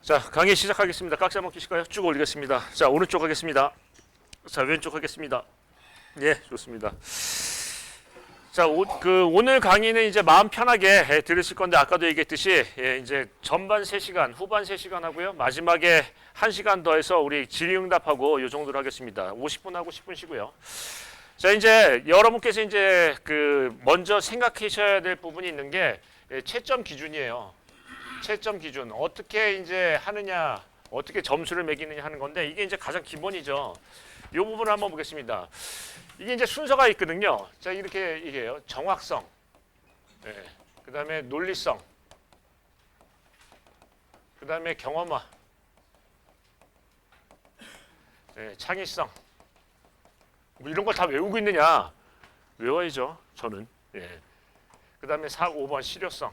자, 강의 시작하겠습니다. 깍지 한번 끼실까요? 쭉 올리겠습니다. 자, 오른쪽 하겠습니다. 자, 왼쪽 하겠습니다. 예, 좋습니다. 자, 오늘 강의는 이제 마음 편하게 들으실 건데 아까도 얘기했듯이 이제 전반 3시간, 후반 3시간 하고요. 마지막에 1시간 더해서 우리 질의응답하고 이 정도로 하겠습니다. 50분 하고 10분 쉬고요. 자, 이제 여러분께서 이제 먼저 생각하셔야 될 부분이 있는 게 채점 기준이에요. 채점 기준 어떻게 이제 하느냐, 어떻게 점수를 매기느냐 하는 건데 이게 이제 가장 기본이죠. 이 부분을 한번 보겠습니다. 이게 이제 순서가 있거든요. 자, 이렇게 얘기해요. 정확성, 그 다음에 논리성, 그 다음에 경험화, 창의성. 뭐 이런 걸 다 외우고 있느냐? 외워야죠. 저는. 그 다음에 5번 실효성.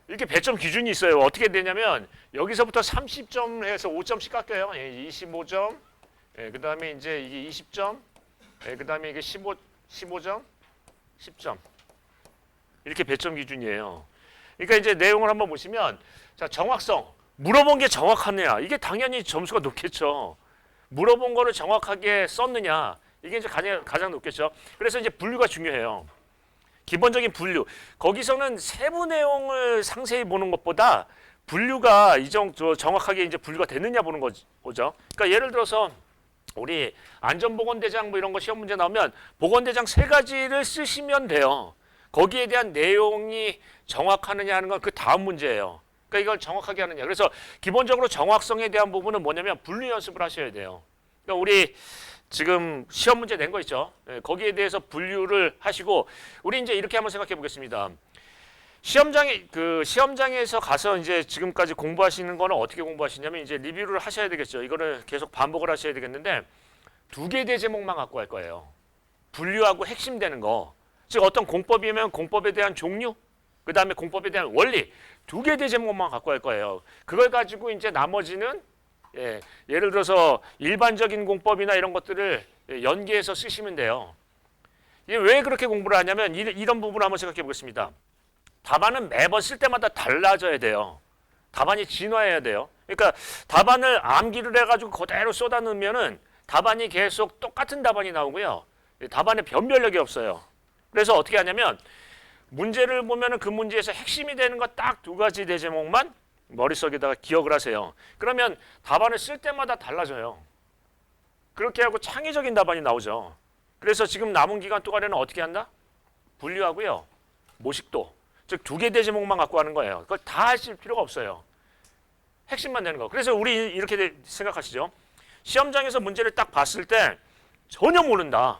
이렇게 배점 기준이 있어요. 어떻게 되냐면 여기서부터 30점 해서 5점씩 깎여요. 25점. 그 다음에 이제 이게 20점. 그 다음에 이게 15점, 10점. 이렇게 배점 기준이에요. 그러니까 이제 내용을 한번 보시면, 자, 정확성. 물어본 게 정확하느냐. 이게 당연히 점수가 높겠죠. 물어본 거를 정확하게 썼느냐. 이게 이제 가장 높겠죠. 그래서 이제 분류가 중요해요. 기본적인 분류. 거기서는 세부 내용을 상세히 보는 것보다 분류가 정확하게 이제 분류가 됐느냐 보는 거죠. 그러니까 예를 들어서 우리 안전보건대장 뭐 이런 거 시험 문제 나오면 보건대장 3가지를 쓰시면 돼요. 거기에 대한 내용이 정확하느냐 하는 건 그 다음 문제예요. 그러니까 이걸 정확하게 하느냐. 그래서 기본적으로 정확성에 대한 부분은 뭐냐면 분류 연습을 하셔야 돼요. 그러니까 우리 지금 시험 문제 낸 거 있죠. 거기에 대해서 분류를 하시고 우리 이제 이렇게 한번 생각해 보겠습니다. 시험장에서 가서 이제 지금까지 공부하시는 거는 어떻게 공부하시냐면 이제 리뷰를 하셔야 되겠죠. 이거를 계속 반복을 하셔야 되겠는데 2개 대제목만 갖고 갈 거예요. 분류하고 핵심되는 거. 즉 어떤 공법이면 공법에 대한 종류, 그 다음에 공법에 대한 원리 2개 대제목만 갖고 갈 거예요. 그걸 가지고 이제 나머지는 예를 들어서 일반적인 공법이나 이런 것들을 연계해서 쓰시면 돼요. 이게 왜 그렇게 공부를 하냐면 이런 부분을 한번 생각해 보겠습니다. 답안은 매번 쓸 때마다 달라져야 돼요. 답안이 진화해야 돼요. 그러니까 답안을 암기를 해가지고 그대로 쏟아 넣으면은 답안이 계속 똑같은 답안이 나오고요. 답안에 변별력이 없어요. 그래서 어떻게 하냐면 문제를 보면은 그 문제에서 핵심이 되는 거 딱 2가지 대제목만 머릿속에다가 기억을 하세요. 그러면 답안을 쓸 때마다 달라져요. 그렇게 하고 창의적인 답안이 나오죠. 그래서 지금 남은 기간 동안에는 어떻게 한다? 분류하고요. 모식도. 즉 2개 대제목만 갖고 가는 거예요. 그걸 다 하실 필요가 없어요. 핵심만 되는 거. 그래서 우리 이렇게 생각하시죠. 시험장에서 문제를 딱 봤을 때 전혀 모른다.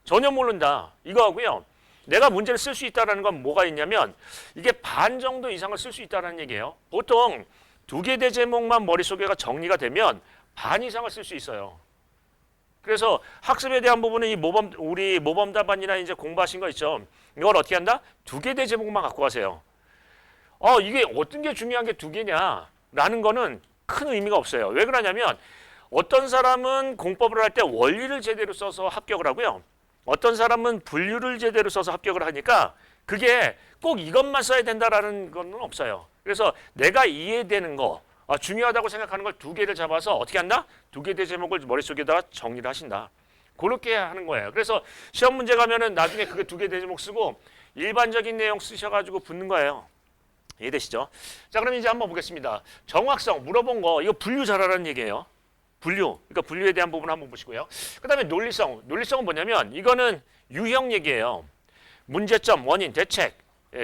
전혀 모른다. 이거 하고요. 내가 문제를 쓸 수 있다는 건 뭐가 있냐면 이게 반 정도 이상을 쓸 수 있다는 얘기예요. 보통 2개 대제목만 머릿속에가 정리가 되면 반 이상을 쓸 수 있어요. 그래서 학습에 대한 부분은 우리 모범 답안이나 이제 공부하신 거 있죠. 이걸 어떻게 한다? 2개 대제목만 갖고 가세요. 이게 어떤 게 중요한 게 2개냐라는 거는 큰 의미가 없어요. 왜 그러냐면 어떤 사람은 공법을 할 때 원리를 제대로 써서 합격을 하고요. 어떤 사람은 분류를 제대로 써서 합격을 하니까 그게 꼭 이것만 써야 된다라는 건 없어요. 그래서 내가 이해되는 거, 중요하다고 생각하는 걸 2개를 잡아서 어떻게 한다? 2개 대제목을 머릿속에다가 정리를 하신다. 그렇게 하는 거예요. 그래서 시험 문제 가면은 나중에 그게 2개 대제목 쓰고 일반적인 내용 쓰셔가지고 붙는 거예요. 이해되시죠? 자, 그럼 이제 한번 보겠습니다. 정확성, 물어본 거, 이거 분류 잘하라는 얘기예요. 분류, 그러니까 분류에 대한 부분 한번 보시고요. 그 다음에 논리성, 논리성은 뭐냐면 이거는 유형 얘기예요. 문제점, 원인, 대책,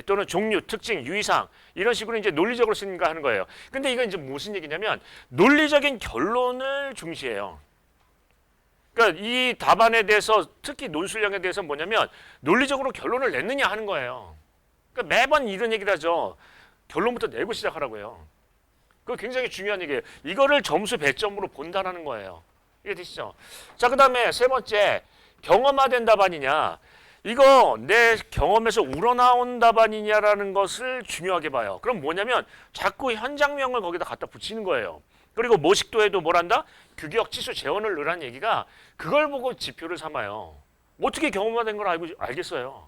또는 종류, 특징, 유의사항 이런 식으로 이제 논리적으로 쓰는가 하는 거예요. 근데 이건 이제 무슨 얘기냐면 논리적인 결론을 중시해요. 그러니까 이 답안에 대해서 특히 논술형에 대해서 뭐냐면 논리적으로 결론을 냈느냐 하는 거예요. 그러니까 매번 이런 얘기를 하죠. 결론부터 내고 시작하라고요. 그거 굉장히 중요한 얘기예요. 이거를 점수 배점으로 본다라는 거예요. 이게 되시죠? 자, 그 다음에 3번째, 경험화된 답안이냐. 이거 내 경험에서 우러나온 답안이냐라는 것을 중요하게 봐요. 그럼 뭐냐면 자꾸 현장명을 거기다 갖다 붙이는 거예요. 그리고 모식도에도 뭘 한다? 규격, 치수, 재원을 넣으라는 얘기가 그걸 보고 지표를 삼아요. 어떻게 경험화된 걸 알겠어요?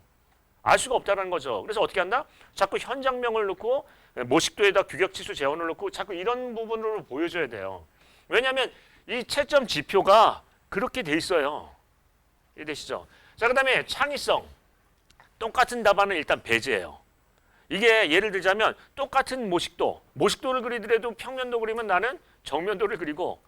알 수가 없다는 거죠. 그래서 어떻게 한다? 자꾸 현장명을 넣고 모식도에다 규격치수 재원을 넣고 자꾸 이런 부분으로 보여줘야 돼요. 왜냐하면 이 채점 지표가 그렇게 돼 있어요. 이해되시죠? 자, 그 다음에 창의성. 똑같은 답안은 일단 배제예요. 이게 예를 들자면 똑같은 모식도를 그리더라도 평면도 그리면 나는 정면도를 그리고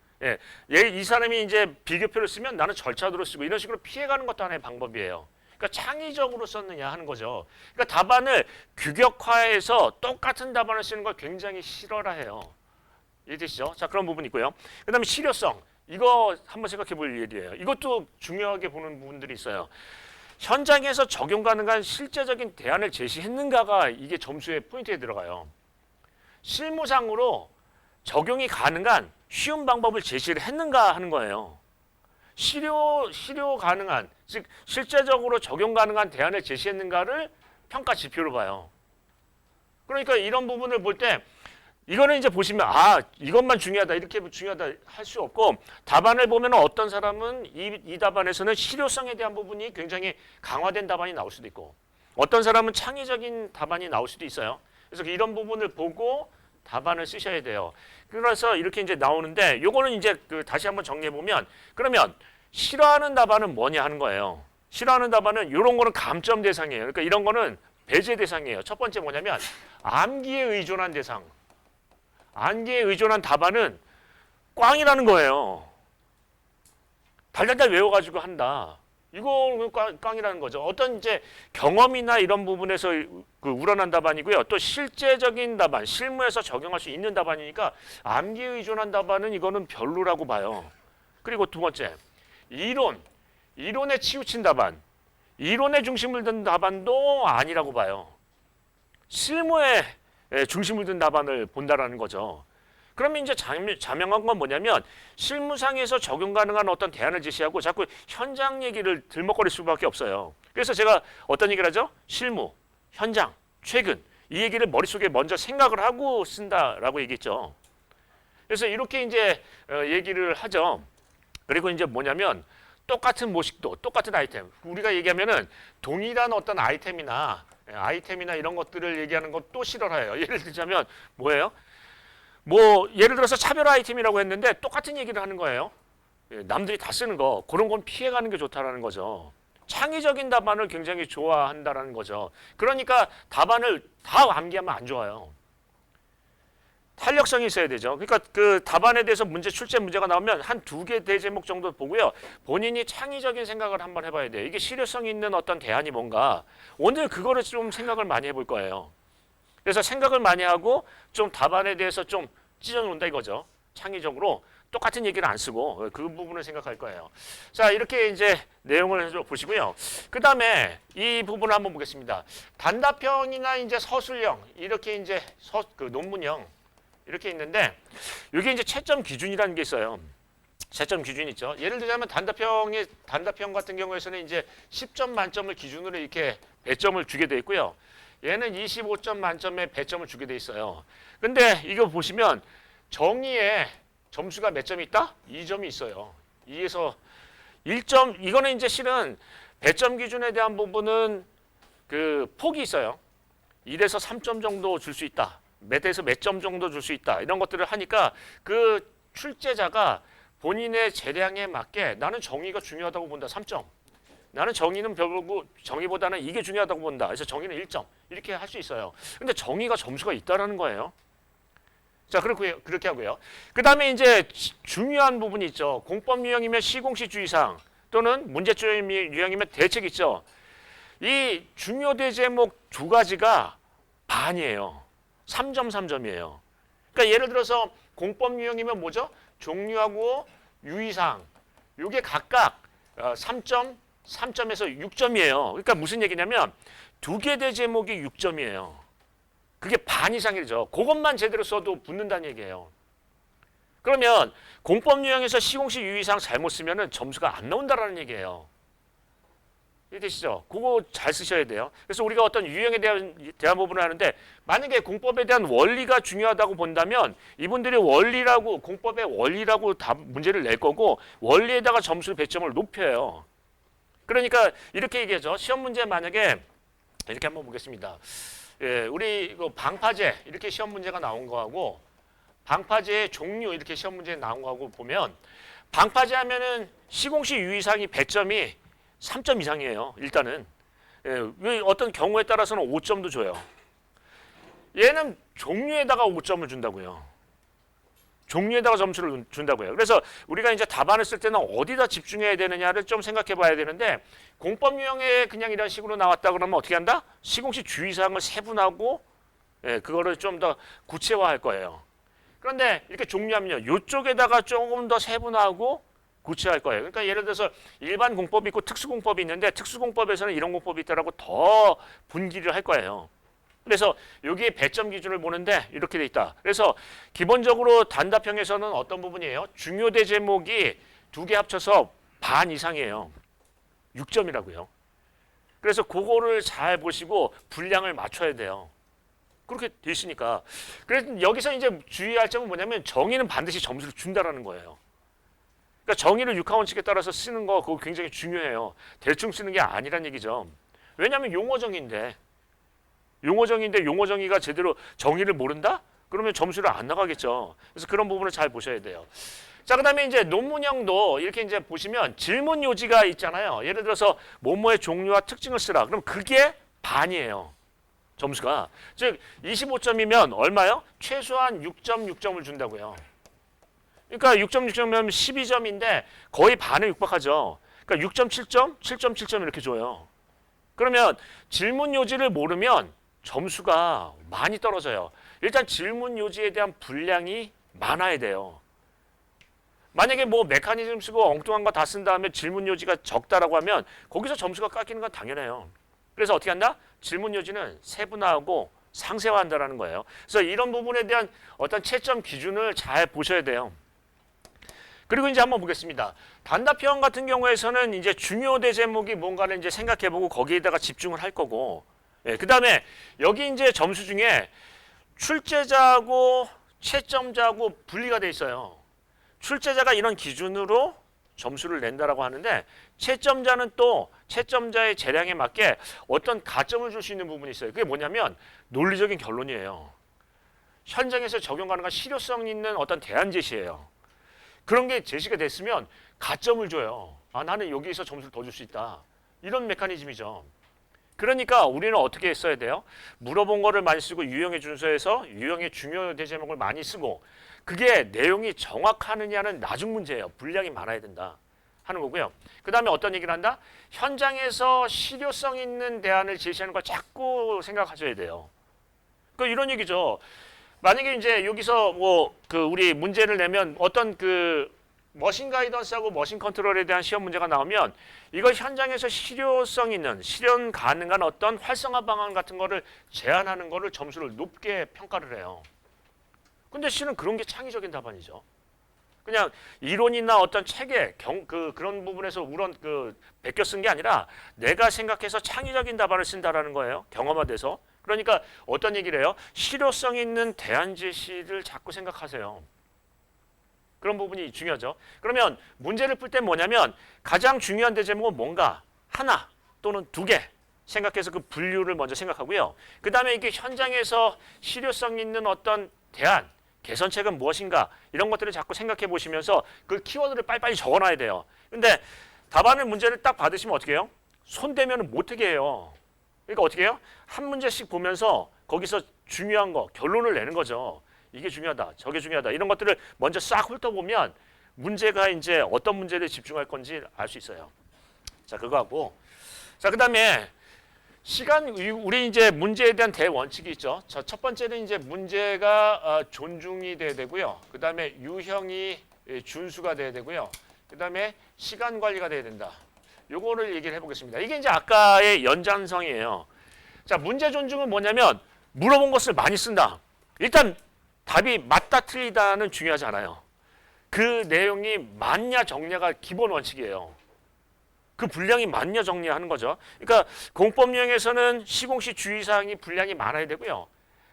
이 사람이 이제 비교표를 쓰면 나는 절차도를 쓰고 이런 식으로 피해가는 것도 하나의 방법이에요. 그러니까 창의적으로 썼느냐 하는 거죠. 그러니까 답안을 규격화해서 똑같은 답안을 쓰는 걸 굉장히 싫어라 해요. 이해되시죠? 자, 그런 부분이 있고요. 그 다음에 실효성. 이거 한번 생각해 볼 일이에요. 이것도 중요하게 보는 부분들이 있어요. 현장에서 적용 가능한 실제적인 대안을 제시했는가가 이게 점수의 포인트에 들어가요. 실무상으로 적용이 가능한 쉬운 방법을 제시를 했는가 하는 거예요. 실효 가능한, 즉 실제적으로 적용 가능한 대안을 제시했는가를 평가 지표로 봐요. 그러니까 이런 부분을 볼 때 이거는 이제 보시면 이것만 중요하다 이렇게 중요하다 할 수 없고 답안을 보면 어떤 사람은 이 답안에서는 실효성에 대한 부분이 굉장히 강화된 답안이 나올 수도 있고 어떤 사람은 창의적인 답안이 나올 수도 있어요. 그래서 이런 부분을 보고 답안을 쓰셔야 돼요. 그래서 이렇게 이제 나오는데 요거는 이제 다시 한번 정리해 보면 그러면 싫어하는 답안은 뭐냐 하는 거예요. 싫어하는 답안은 이런 거는 감점 대상이에요. 그러니까 이런 거는 배제 대상이에요. 첫 번째 뭐냐면 암기에 의존한 대상. 암기에 의존한 답안은 꽝이라는 거예요. 달달달 외워가지고 한다. 이거 꽝이라는 거죠. 어떤 이제 경험이나 이런 부분에서 우러난 답안이고요. 또 실제적인 답안, 실무에서 적용할 수 있는 답안이니까 암기에 의존한 답안은 이거는 별로라고 봐요. 그리고 두 번째, 이론에 치우친 답안, 이론에 중심을 둔 답안도 아니라고 봐요. 실무에 중심을 둔 답안을 본다라는 거죠. 그러면 이제 자명한 건 뭐냐면 실무상에서 적용 가능한 어떤 대안을 제시하고 자꾸 현장 얘기를 들먹거릴 수밖에 없어요. 그래서 제가 어떤 얘기를 하죠? 실무, 현장, 최근 이 얘기를 머릿속에 먼저 생각을 하고 쓴다라고 얘기했죠. 그래서 이렇게 이제 얘기를 하죠. 그리고 이제 뭐냐면 똑같은 모식도, 똑같은 아이템. 우리가 얘기하면은 동일한 어떤 아이템이나 이런 것들을 얘기하는 것도 싫어해요. 예를 들자면 뭐예요? 예를 들어서 차별 아이템이라고 했는데 똑같은 얘기를 하는 거예요. 남들이 다 쓰는 거. 그런 건 피해가는 게 좋다라는 거죠. 창의적인 답안을 굉장히 좋아한다라는 거죠. 그러니까 답안을 다 암기하면 안 좋아요. 탄력성이 있어야 되죠. 그러니까 그 답안에 대해서 출제 문제가 나오면 한 2개 대제목 정도 보고요. 본인이 창의적인 생각을 한번 해봐야 돼요. 이게 실효성 있는 어떤 대안이 뭔가. 오늘 그거를 좀 생각을 많이 해볼 거예요. 그래서 생각을 많이 하고 좀 답안에 대해서 좀 찢어놓는다 이거죠. 창의적으로 똑같은 얘기를 안 쓰고 그 부분을 생각할 거예요. 자, 이렇게 이제 내용을 보시고요. 그 다음에 이 부분을 한번 보겠습니다. 단답형이나 이제 서술형 이렇게 이제 논문형 이렇게 있는데 이게 이제 채점 기준이라는 게 있어요. 채점 기준이 있죠. 예를 들자면 단답형 같은 경우에서는 이제 10점 만점을 기준으로 이렇게 배점을 주게 돼 있고요. 얘는 25점 만점에 배점을 주게 돼 있어요. 근데 이거 보시면 정의에 점수가 몇 점이 있다? 2점이 있어요. 2에서 1점. 이거는 이제 실은 배점 기준에 대한 부분은 그 폭이 있어요. 1에서 3점 정도 줄 수 있다. 몇에서 몇 점 정도 줄 수 있다. 이런 것들을 하니까 그 출제자가 본인의 재량에 맞게 나는 정의가 중요하다고 본다. 3점. 나는 정의는 별로고 정의보다는 이게 중요하다고 본다. 그래서 정의는 1점. 이렇게 할 수 있어요. 근데 정의가 점수가 있다라는 거예요. 자, 그렇게 하고요. 그 다음에 이제 중요한 부분이 있죠. 공법 유형이면 시공시 주의사항 또는 문제점 유형이면 대책 있죠. 이 중요 대제목 2가지가 반이에요. 3점, 3점이에요. 그러니까 예를 들어서 공법 유형이면 뭐죠? 종류하고 유의사항. 이게 각각 3점, 3점에서 6점이에요. 그러니까 무슨 얘기냐면 2개 대제목이 6점이에요. 그게 반 이상이죠. 그것만 제대로 써도 붙는다는 얘기예요. 그러면 공법 유형에서 시공시 유의사항 잘못 쓰면 점수가 안 나온다라는 얘기예요. 이해되시죠? 그거 잘 쓰셔야 돼요. 그래서 우리가 어떤 유형에 대한 부분을 하는데 만약에 공법에 대한 원리가 중요하다고 본다면 이분들이 공법의 원리라고 문제를 낼 거고 원리에다가 점수 배점을 높여요. 그러니까 이렇게 얘기하죠. 시험 문제 만약에 이렇게 한번 보겠습니다. 예, 우리 이거 방파제 이렇게 시험 문제가 나온 거하고 방파제의 종류 이렇게 시험 문제 나온 거하고 보면 방파제 하면은 시공시 유의사항이 100점이 3점 이상이에요. 일단은 왜 어떤 경우에 따라서는 5점도 줘요. 얘는 종류에다가 5점을 준다고요. 종류에다가 점수를 준다고요. 그래서 우리가 이제 답안을 쓸 때는 어디다 집중해야 되느냐를 좀 생각해 봐야 되는데 공법 유형에 그냥 이런 식으로 나왔다 그러면 어떻게 한다? 시공시 주의사항을 세분하고 그거를 좀 더 구체화할 거예요. 그런데 이렇게 종류하면요. 이쪽에다가 조금 더 세분화하고 구체화할 거예요. 그러니까 예를 들어서 일반 공법이 있고 특수공법이 있는데 특수공법에서는 이런 공법이 있다라고 더 분기를 할 거예요. 그래서 여기에 배점 기준을 보는데 이렇게 돼 있다. 그래서 기본적으로 단답형에서는 어떤 부분이에요? 중요대 제목이 두 개 합쳐서 반 이상이에요. 6점이라고요. 그래서 그거를 잘 보시고 분량을 맞춰야 돼요. 그렇게 돼 있으니까. 그래서 여기서 이제 주의할 점은 뭐냐면 정의는 반드시 점수를 준다라는 거예요. 그러니까 정의를 육하원칙에 따라서 쓰는 거 그거 굉장히 중요해요. 대충 쓰는 게 아니란 얘기죠. 왜냐하면 용어정의인데 용어정의가 제대로 정의를 모른다? 그러면 점수를 안 나가겠죠. 그래서 그런 부분을 잘 보셔야 돼요. 자, 그다음에 이제 논문형도 이렇게 이제 보시면 질문 요지가 있잖아요. 예를 들어서 뭐뭐의 종류와 특징을 쓰라. 그럼 그게 반이에요. 점수가. 즉 25점이면 얼마요? 최소한 6.6점을 준다고요. 그러니까 6.6점이면 12점인데 거의 반에 육박하죠. 그러니까 6.7점, 7.7점 이렇게 줘요. 그러면 질문 요지를 모르면 점수가 많이 떨어져요. 일단 질문 요지에 대한 분량이 많아야 돼요. 만약에 뭐 메커니즘 쓰고 엉뚱한 거 다 쓴 다음에 질문 요지가 적다라고 하면 거기서 점수가 깎이는 건 당연해요. 그래서 어떻게 한다? 질문 요지는 세분화하고 상세화한다라는 거예요. 그래서 이런 부분에 대한 어떤 채점 기준을 잘 보셔야 돼요. 그리고 이제 한번 보겠습니다. 단답형 같은 경우에서는 이제 중요대 제목이 뭔가를 이제 생각해보고 거기에다가 집중을 할 거고, 그 다음에 여기 이제 점수 중에 출제자하고 채점자하고 분리가 돼 있어요. 출제자가 이런 기준으로 점수를 낸다라고 하는데 채점자는 또 채점자의 재량에 맞게 어떤 가점을 줄 수 있는 부분이 있어요. 그게 뭐냐면 논리적인 결론이에요. 현장에서 적용 가능한 실효성 있는 어떤 대안 제시예요. 그런 게 제시가 됐으면 가점을 줘요. 아, 나는 여기에서 점수를 더 줄 수 있다. 이런 메커니즘이죠. 그러니까 우리는 어떻게 써야 돼요? 물어본 거를 많이 쓰고 유형의 준서에서 유형의 중요대 제목을 많이 쓰고 그게 내용이 정확하느냐는 나중 문제예요. 분량이 많아야 된다 하는 거고요. 그 다음에 어떤 얘기를 한다? 현장에서 실효성 있는 대안을 제시하는 걸 자꾸 생각하셔야 돼요. 그 이런 얘기죠. 만약에 이제 여기서 뭐 그 우리 문제를 내면 어떤 그 머신 가이던스하고 머신 컨트롤에 대한 시험 문제가 나오면 이걸 현장에서 실효성 있는 실현 가능한 어떤 활성화 방안 같은 거를 제안하는 거를 점수를 높게 평가를 해요. 근데 실은 그런 게 창의적인 답안이죠. 그냥 이론이나 어떤 책에 그런 부분에서 우런 베껴 쓴 게 아니라 내가 생각해서 창의적인 답안을 쓴다라는 거예요. 경험화돼서. 그러니까 어떤 얘기를 해요? 실효성 있는 대안 제시를 자꾸 생각하세요. 그런 부분이 중요하죠. 그러면 문제를 풀 때 뭐냐면 가장 중요한 대제목은 뭔가 하나 또는 두 개 생각해서 그 분류를 먼저 생각하고요. 그 다음에 이게 현장에서 실효성 있는 어떤 대안, 개선책은 무엇인가 이런 것들을 자꾸 생각해 보시면서 그 키워드를 빨리빨리 적어놔야 돼요. 근데 답안을 문제를 딱 받으시면 어떻게 해요? 손대면 못하게 해요. 그러니까 어떻게 해요? 한 문제씩 보면서 거기서 중요한 거, 결론을 내는 거죠. 이게 중요하다, 저게 중요하다 이런 것들을 먼저 싹 훑어보면 문제가 이제 어떤 문제를 집중할 건지 알 수 있어요. 자, 그거 하고 자, 그다음에 시간 우리 이제 문제에 대한 대원칙이 있죠. 첫 번째는 이제 문제가 존중이 돼야 되고요. 그다음에 유형이 준수가 돼야 되고요. 그다음에 시간 관리가 돼야 된다. 요거를 얘기를 해보겠습니다. 이게 이제 아까의 연장성이에요. 자, 문제 존중은 뭐냐면 물어본 것을 많이 쓴다. 일단 답이 맞다 틀리다는 중요하지 않아요. 그 내용이 맞냐 정냐가 기본 원칙이에요. 그 분량이 맞냐 정리하는 거죠. 그러니까 공법 유형에서는 시공시 주의사항이 분량이 많아야 되고요.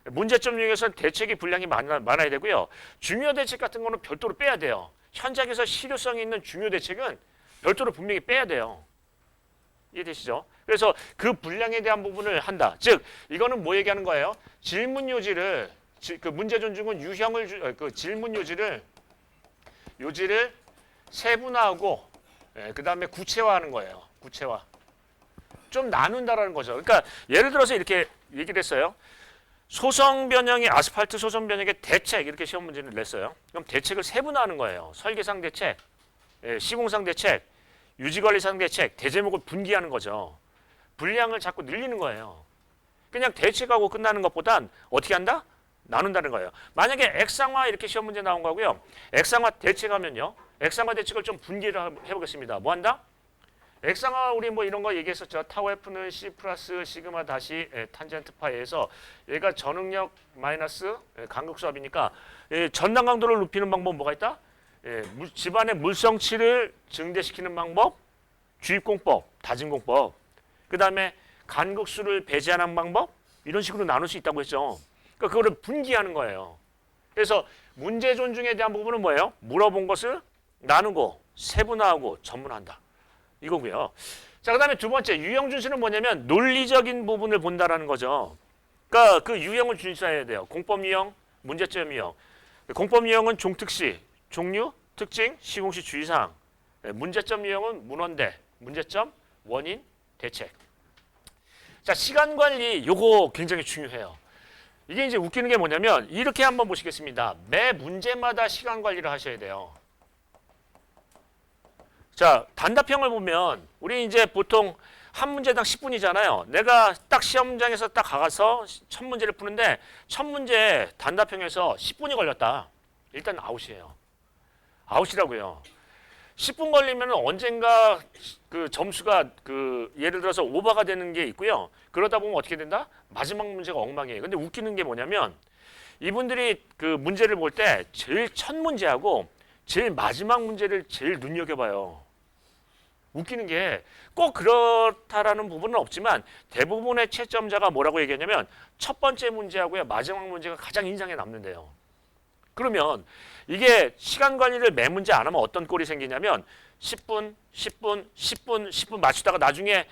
문제점 유형에서는 대책이 분량이 많아야 되고요. 중요 대책 같은 거는 별도로 빼야 돼요. 현장에서 실효성이 있는 중요 대책은 별도로 분명히 빼야 돼요. 이해되시죠? 그래서 그 분량에 대한 부분을 한다. 즉 이거는 뭐 얘기하는 거예요? 질문 요지를 그 문제 존중은 유형을 그 질문 요지를 세분화하고 그 다음에 구체화하는 거예요. 구체화. 좀 나눈다라는 거죠. 그러니까 예를 들어서 이렇게 얘기를 했어요. 소성 변형의 아스팔트 소성 변형의 대책 이렇게 시험 문제를 냈어요. 그럼 대책을 세분화하는 거예요. 설계상 대책, 시공상 대책, 유지관리상 대책, 대제목을 분기하는 거죠. 분량을 자꾸 늘리는 거예요. 그냥 대책하고 끝나는 것보단 어떻게 한다? 나눈다는 거예요. 만약에 액상화 이렇게 시험 문제 나온 거고요. 액상화 대책하면요. 액상화 대책을 좀 분기를 해보겠습니다. 뭐 한다? 액상화 우리 뭐 이런 거 얘기했었죠. 타워 F는 C 플러스 시그마 다시 탄젠트 파이에서 얘가 전응력 마이너스 간극수압이니까 전당 강도를 높이는 방법 뭐가 있다? 집안의 물성치를 증대시키는 방법, 주입공법, 다짐공법. 그 다음에 간극수를 배제하는 방법 이런 식으로 나눌 수 있다고 했죠. 그러니까 그거를 분기하는 거예요. 그래서 문제 존중에 대한 부분은 뭐예요? 물어본 것을 나누고 세분화하고 전문화한다. 이거고요. 자, 그다음에 두 번째 유형 준수는 뭐냐면 논리적인 부분을 본다라는 거죠. 그러니까 그 유형을 준수해야 돼요. 공법 유형, 문제점 유형. 공법 유형은 종특시, 종류, 특징, 시공시 주의사항. 문제점 유형은 문헌대, 문제점, 원인, 대책. 자, 시간 관리 요거 굉장히 중요해요. 이게 이제 웃기는 게 뭐냐면 이렇게 한번 보시겠습니다. 매 문제마다 시간 관리를 하셔야 돼요. 자, 단답형을 보면 우리 이제 보통 한 문제당 10분이잖아요. 내가 딱 시험장에서 딱 가서 첫 문제를 푸는데 첫 문제 단답형에서 10분이 걸렸다. 일단 아웃이에요. 아웃이라고요. 10분 걸리면 언젠가 그 점수가 그 예를 들어서 오버가 되는 게 있고요. 그러다 보면 어떻게 된다? 마지막 문제가 엉망이에요. 근데 웃기는 게 뭐냐면 이분들이 그 문제를 볼 때 제일 첫 문제하고 제일 마지막 문제를 제일 눈여겨봐요. 웃기는 게 꼭 그렇다라는 부분은 없지만 대부분의 채점자가 뭐라고 얘기하냐면 첫 번째 문제하고요 마지막 문제가 가장 인상에 남는데요. 그러면 이게 시간 관리를 매 문제 안 하면 어떤 꼴이 생기냐면 10분, 10분, 10분, 10분 맞추다가 나중에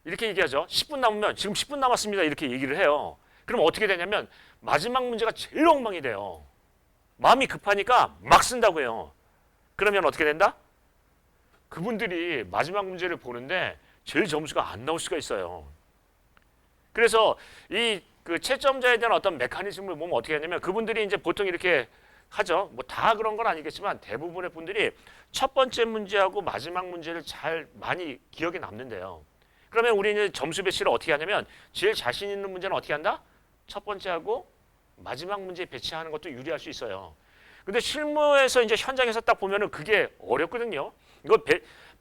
이렇게 얘기하죠. 10분 남으면 지금 10분 남았습니다. 이렇게 얘기를 해요. 그럼 어떻게 되냐면 마지막 문제가 제일 엉망이 돼요. 마음이 급하니까 막 쓴다고 해요. 그러면 어떻게 된다? 그분들이 마지막 문제를 보는데 제일 점수가 안 나올 수가 있어요. 그래서 이 그 채점자에 대한 어떤 메커니즘을 보면 어떻게 하냐면 그분들이 이제 보통 이렇게 하죠. 뭐 다 그런 건 아니겠지만 대부분의 분들이 첫 번째 문제하고 마지막 문제를 잘 많이 기억에 남는데요. 그러면 우리는 점수 배치를 어떻게 하냐면 제일 자신 있는 문제는 어떻게 한다? 첫 번째하고 마지막 문제 배치하는 것도 유리할 수 있어요. 근데 실무에서 이제 현장에서 딱 보면은 그게 어렵거든요. 이거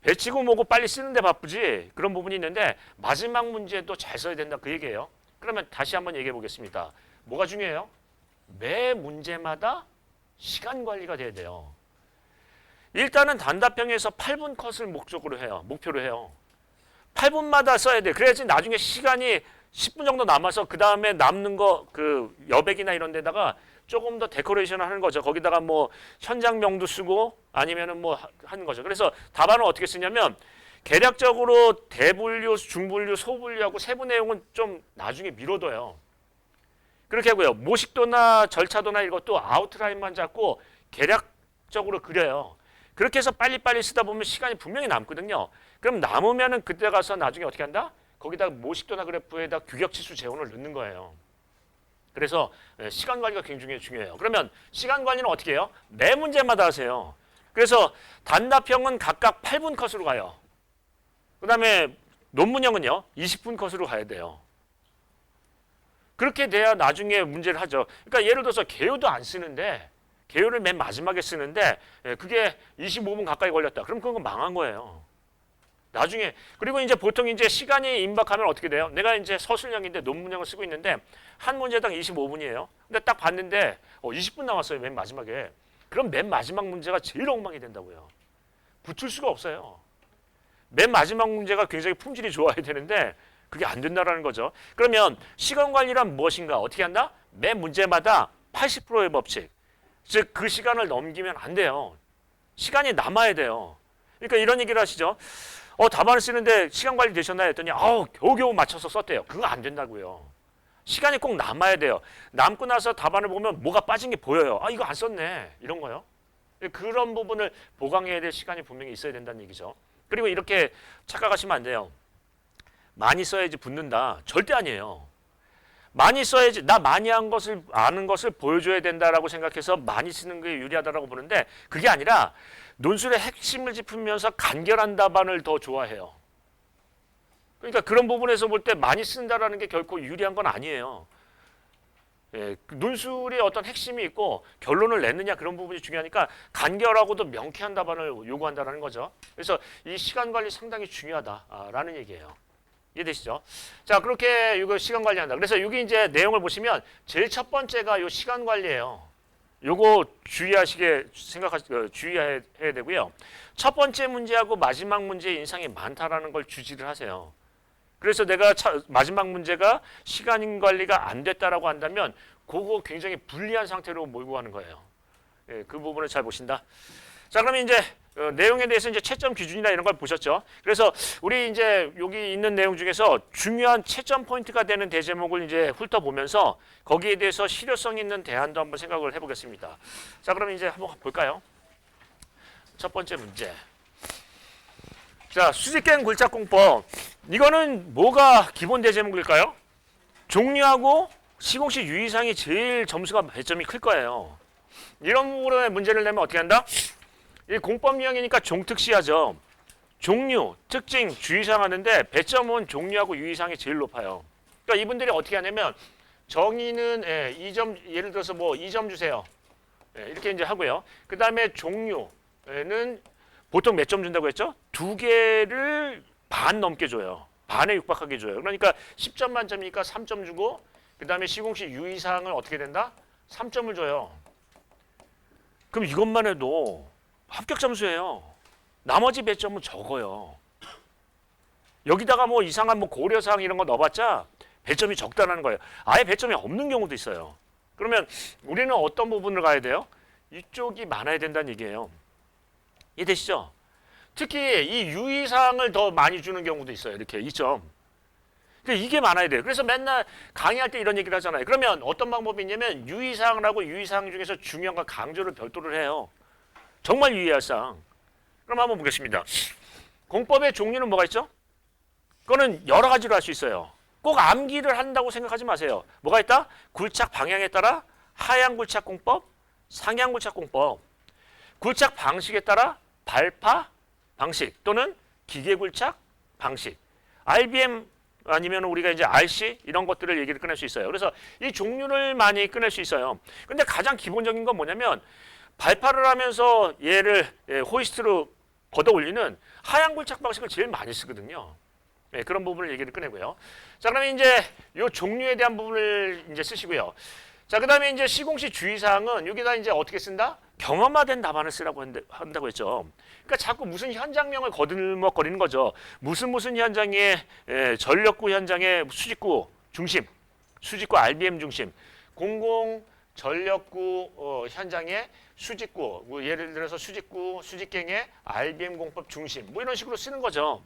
배치고 뭐고 빨리 쓰는데 바쁘지 그런 부분이 있는데 마지막 문제도 잘 써야 된다 그 얘기예요. 그러면 다시 한번 얘기해 보겠습니다. 뭐가 중요해요? 매 문제마다 시간 관리가 돼야 돼요. 일단은 단답형에서 8분 컷을 목적으로 해요. 목표로 해요. 8분마다 써야 돼. 그래야지 나중에 시간이 10분 정도 남아서 그 다음에 남는 거 그 여백이나 이런 데다가 조금 더 데코레이션을 하는 거죠. 거기다가 뭐 현장명도 쓰고 아니면은 뭐 하는 거죠. 그래서 답안을 어떻게 쓰냐면 계략적으로 대분류, 중분류, 소분류하고 세부 내용은 좀 나중에 미뤄둬요. 그렇게 하고요. 모식도나 절차도나 이것도 아웃라인만 잡고 계략적으로 그려요. 그렇게 해서 빨리빨리 쓰다 보면 시간이 분명히 남거든요. 그럼 남으면은 그때 가서 나중에 어떻게 한다? 거기다 모식도나 그래프에다 규격치수 재원을 넣는 거예요. 그래서 시간 관리가 굉장히 중요해요. 그러면 시간 관리는 어떻게 해요? 매 문제마다 하세요. 그래서 단답형은 각각 8분 컷으로 가요. 그 다음에 논문형은요 20분 컷으로 가야 돼요. 그렇게 돼야 나중에 문제를 하죠. 그러니까 예를 들어서 개요도 안 쓰는데 개요를 맨 마지막에 쓰는데 그게 25분 가까이 걸렸다. 그럼 그건 망한 거예요. 나중에 그리고 이제 보통 이제 시간이 임박하면 어떻게 돼요? 내가 이제 서술형인데 논문형을 쓰고 있는데 한 문제당 25분이에요. 근데 딱 봤는데 20분 남았어요. 맨 마지막에. 그럼 맨 마지막 문제가 제일 엉망이 된다고요. 붙을 수가 없어요. 맨 마지막 문제가 굉장히 품질이 좋아야 되는데 그게 안 된다라는 거죠. 그러면 시간 관리란 무엇인가? 어떻게 한다? 매 문제마다 80%의 법칙. 즉 그 시간을 넘기면 안 돼요. 시간이 남아야 돼요. 그러니까 이런 얘기를 하시죠. 답안을 쓰는데 시간 관리 되셨나요? 했더니 겨우겨우 맞춰서 썼대요. 그거 안 된다고요. 시간이 꼭 남아야 돼요. 남고 나서 답안을 보면 뭐가 빠진 게 보여요. 이거 안 썼네. 이런 거요. 그런 부분을 보강해야 될 시간이 분명히 있어야 된다는 얘기죠. 그리고 이렇게 착각하시면 안 돼요. 많이 써야지 붙는다. 절대 아니에요. 많이 써야지, 나 많이 아는 것을 보여줘야 된다라고 생각해서 많이 쓰는 게 유리하다라고 보는데 그게 아니라 논술의 핵심을 짚으면서 간결한 답안을 더 좋아해요. 그러니까 그런 부분에서 볼 때 많이 쓴다라는 게 결코 유리한 건 아니에요. 논술이 어떤 핵심이 있고 결론을 내느냐 그런 부분이 중요하니까 간결하고도 명쾌한 답안을 요구한다는 거죠. 그래서 이 시간 관리 상당히 중요하다라는 얘기예요. 이해되시죠? 자, 그렇게 이거 시간 관리한다. 그래서 여기 이제 내용을 보시면 제일 첫 번째가 요 시간 관리예요. 요거 주의해야 되고요. 첫 번째 문제하고 마지막 문제의 인상이 많다라는 걸 주지를 하세요. 그래서 내가 마지막 문제가 시간 관리가 안 됐다라고 한다면 그거 굉장히 불리한 상태로 몰고 가는 거예요. 그 부분을 잘 보신다. 자, 그러면 이제 내용에 대해서 이제 채점 기준이나 이런 걸 보셨죠. 그래서 우리 이제 여기 있는 내용 중에서 중요한 채점 포인트가 되는 대제목을 이제 훑어보면서 거기에 대해서 실효성 있는 대안도 한번 생각을 해보겠습니다. 자, 그러면 이제 한번 볼까요? 첫 번째 문제. 자, 수직계행 굴착공법. 이거는 뭐가 기본 대제목일까요? 종류하고 시공식 유의사항이 제일 점수가 배점이 클 거예요. 이런 부분에 문제를 내면 어떻게 한다? 이 공법 유형이니까 종특시하죠. 종류, 특징, 주의사항 하는데 배점은 종류하고 유의사항이 제일 높아요. 그러니까 이분들이 어떻게 하냐면 정의는 2점, 예를 들어서 뭐 2점 주세요. 이렇게 이제 하고요. 그 다음에 종류는 보통 몇 점 준다고 했죠? 2개를 반 넘게 줘요. 반에 육박하게 줘요. 그러니까 10점 만점이니까 3점 주고 그 다음에 시공식 유의사항을 어떻게 된다? 3점을 줘요. 그럼 이것만 해도 합격 점수예요. 나머지 배점은 적어요. 여기다가 뭐 이상한 뭐 고려사항 이런 거 넣어봤자 배점이 적다는 거예요. 아예 배점이 없는 경우도 있어요. 그러면 우리는 어떤 부분을 가야 돼요? 이쪽이 많아야 된다는 얘기예요. 이해되시죠? 특히 이 유의사항을 더 많이 주는 경우도 있어요. 이렇게 2점. 이게 많아야 돼요. 그래서 맨날 강의할 때 이런 얘기를 하잖아요. 그러면 어떤 방법이 있냐면 유의사항을 하고 유의사항 중에서 중요한 거 강조를 별도를 해요. 정말 유의할 사항. 그럼 한번 보겠습니다. 공법의 종류는 뭐가 있죠? 그거는 여러 가지로 할 수 있어요. 꼭 암기를 한다고 생각하지 마세요. 뭐가 있다? 굴착 방향에 따라 하향 굴착 공법, 상향 굴착 공법. 굴착 방식에 따라 발파 방식 또는 기계 굴착 방식. RBM 아니면 우리가 이제 RC 이런 것들을 얘기를 꺼낼 수 있어요. 그래서 이 종류를 많이 꺼낼 수 있어요. 근데 가장 기본적인 건 뭐냐면 발파를 하면서 얘를 호이스트로 걷어 올리는 하향 굴착 방식을 제일 많이 쓰거든요. 그런 부분을 얘기를 꺼내고요. 자, 그러면 이제 이 종류에 대한 부분을 이제 쓰시고요. 자, 그다음에 이제 시공식 주의사항은 여기다 이제 어떻게 쓴다? 경험화된 답안을 쓰라고 한다고 했죠. 그러니까 자꾸 무슨 현장명을 거들먹거리는 거죠. 무슨 현장에 전력구 현장에 수직구 중심, 수직구 RBM 중심, 공공 전력구 현장에 수직구, 뭐 예를 들어서 수직구, 수직갱의 RBM 공법 중심, 뭐 이런 식으로 쓰는 거죠.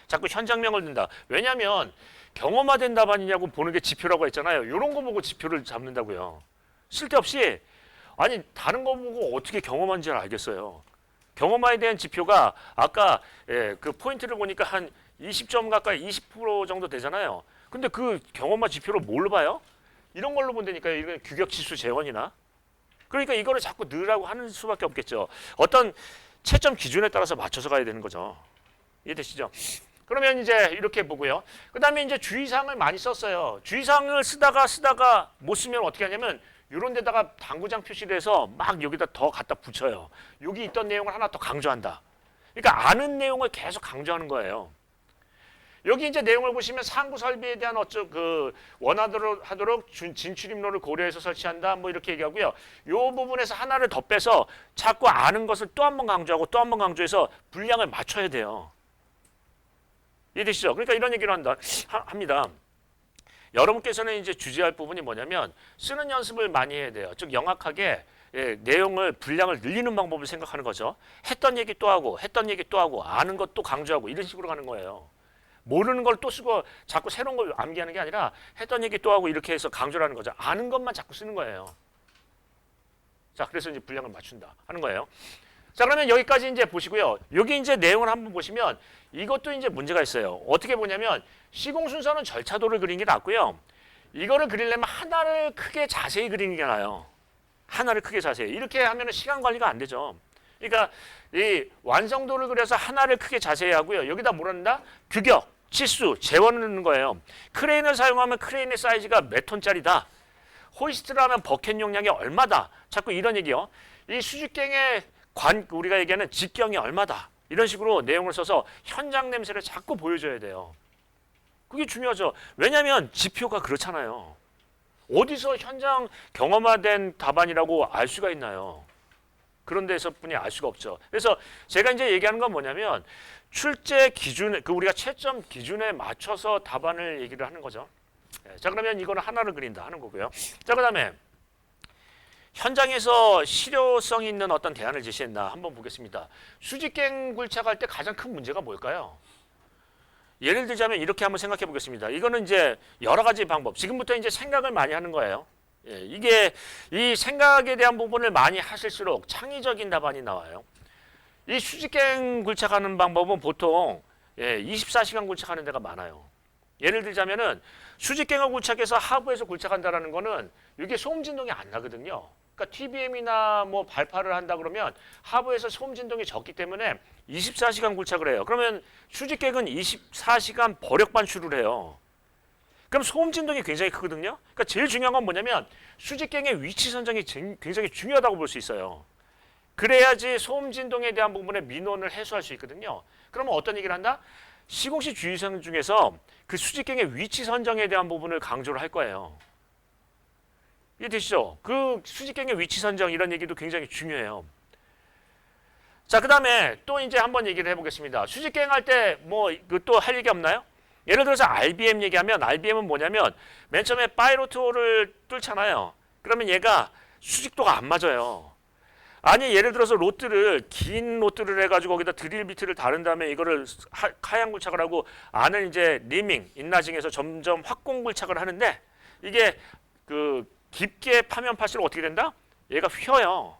자꾸 현장명을 든다. 왜냐하면 경험화된 답안이냐고 보는 게 지표라고 했잖아요. 이런 거 보고 지표를 잡는다고요. 쓸데없이 아니 다른 거 보고 어떻게 경험한지 알겠어요. 경험화에 대한 지표가 아까 그 포인트를 보니까 한 20점 가까이 20% 정도 되잖아요. 근데 그 경험화 지표를 뭘로 봐요? 이런 걸로 본다니까. 이건 규격지수 재원이나. 그러니까 이거를 자꾸 넣으라고 하는 수밖에 없겠죠. 어떤 채점 기준에 따라서 맞춰서 가야 되는 거죠. 이해되시죠? 그러면 이제 이렇게 보고요. 그 다음에 이제 주의사항을 많이 썼어요. 주의사항을 쓰다가 못 쓰면 어떻게 하냐면 이런 데다가 당구장 표시를 해서 막 여기다 더 갖다 붙여요. 여기 있던 내용을 하나 더 강조한다. 그러니까 아는 내용을 계속 강조하는 거예요. 여기 이제 내용을 보시면 상부 설비에 대한 원하도록 진출입로를 고려해서 설치한다. 뭐 이렇게 얘기하고요. 이 부분에서 하나를 더 빼서 자꾸 아는 것을 또 한 번 강조하고 또 한 번 강조해서 분량을 맞춰야 돼요. 이해되시죠? 그러니까 이런 얘기를 합니다. 여러분께서는 이제 주제할 부분이 뭐냐면 쓰는 연습을 많이 해야 돼요. 즉 영악하게 내용을 분량을 늘리는 방법을 생각하는 거죠. 했던 얘기 또 하고 했던 얘기 또 하고 아는 것도 강조하고 이런 식으로 가는 거예요. 모르는 걸 또 쓰고 자꾸 새로운 걸 암기하는 게 아니라 했던 얘기 또 하고 이렇게 해서 강조를 하는 거죠. 아는 것만 자꾸 쓰는 거예요. 자, 그래서 이제 분량을 맞춘다 하는 거예요. 자, 그러면 여기까지 이제 보시고요. 여기 이제 내용을 한번 보시면 이것도 이제 문제가 있어요. 어떻게 보냐면 시공 순서는 절차도를 그리는 게 낫고요. 이거를 그리려면 하나를 크게 자세히 그리는 게 나아요. 하나를 크게 자세히. 이렇게 하면 시간 관리가 안 되죠. 그러니까 이 완성도를 그려서 하나를 크게 자세히 하고요. 여기다 뭐라 한다? 규격, 치수, 재원을 넣는 거예요. 크레인을 사용하면 크레인의 사이즈가 몇 톤짜리다. 호이스트를 하면 버켓 용량이 얼마다. 자꾸 이런 얘기요. 이 수직갱의 우리가 얘기하는 직경이 얼마다. 이런 식으로 내용을 써서 현장 냄새를 자꾸 보여줘야 돼요. 그게 중요하죠. 왜냐하면 지표가 그렇잖아요. 어디서 현장 경험화된 답안이라고 알 수가 있나요? 그런 데서뿐이 알 수가 없죠. 그래서 제가 이제 얘기하는 건 뭐냐면 출제 기준, 우리가 채점 기준에 맞춰서 답안을 얘기를 하는 거죠. 자, 그러면 이거는 하나를 그린다 하는 거고요. 자, 그다음에 현장에서 실효성 있는 어떤 대안을 제시했나 한번 보겠습니다. 수직갱 굴착할 때 가장 큰 문제가 뭘까요? 예를 들자면 이렇게 한번 생각해 보겠습니다. 이거는 이제 여러 가지 방법. 지금부터 이제 생각을 많이 하는 거예요. 이게 이 생각에 대한 부분을 많이 하실수록 창의적인 답안이 나와요. 이 수직갱 굴착하는 방법은 보통 24시간 굴착하는 데가 많아요. 예를 들자면은 수직갱을 굴착해서 하부에서 굴착한다라는 거는 이게 소음 진동이 안 나거든요. 그러니까 TBM이나 뭐 발파를 한다 그러면 하부에서 소음 진동이 적기 때문에 24시간 굴착을 해요. 그러면 수직갱은 24시간 버력 반출을 해요. 그럼 소음 진동이 굉장히 크거든요. 그러니까 제일 중요한 건 뭐냐면 수직갱의 위치 선정이 굉장히 중요하다고 볼 수 있어요. 그래야지 소음 진동에 대한 부분의 민원을 해소할 수 있거든요. 그러면 어떤 얘기를 한다? 시공시 주의사항 중에서 그 수직갱의 위치 선정에 대한 부분을 강조를 할 거예요. 이해되시죠? 그 수직갱의 위치 선정 이런 얘기도 굉장히 중요해요. 자, 그 다음에 또 이제 한번 얘기를 해보겠습니다. 수직갱 할 때 뭐 또 할 얘기 없나요? 예를 들어서 RBM 얘기하면 RBM은 뭐냐면 맨 처음에 파이로트홀을 뚫잖아요. 그러면 얘가 수직도가 안 맞아요. 아니 예를 들어서 긴 로트를 해가지고 거기다 드릴 비트를 다른 다음에 이거를 하향 굴착을 하고 안을 이제 리밍, 인라징해서 점점 확공 굴착을 하는데 이게 그 깊게 파면 팔수록 어떻게 된다? 얘가 휘어요.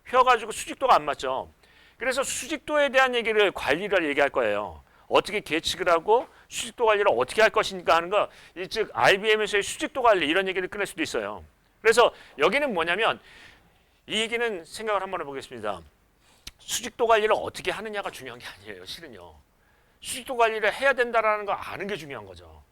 휘어가지고 수직도가 안 맞죠. 그래서 수직도에 대한 얘기를 관리를 얘기할 거예요. 어떻게 계측을 하고 수직도 관리를 어떻게 할 것인가 하는 거, 즉 IBM에서의 수직도 관리 이런 얘기를 꺼낼 수도 있어요. 그래서 여기는 뭐냐면 이 얘기는 생각을 한번 해보겠습니다. 수직도 관리를 어떻게 하느냐가 중요한 게 아니에요. 실은요. 수직도 관리를 해야 된다는 거 아는 게 중요한 거죠.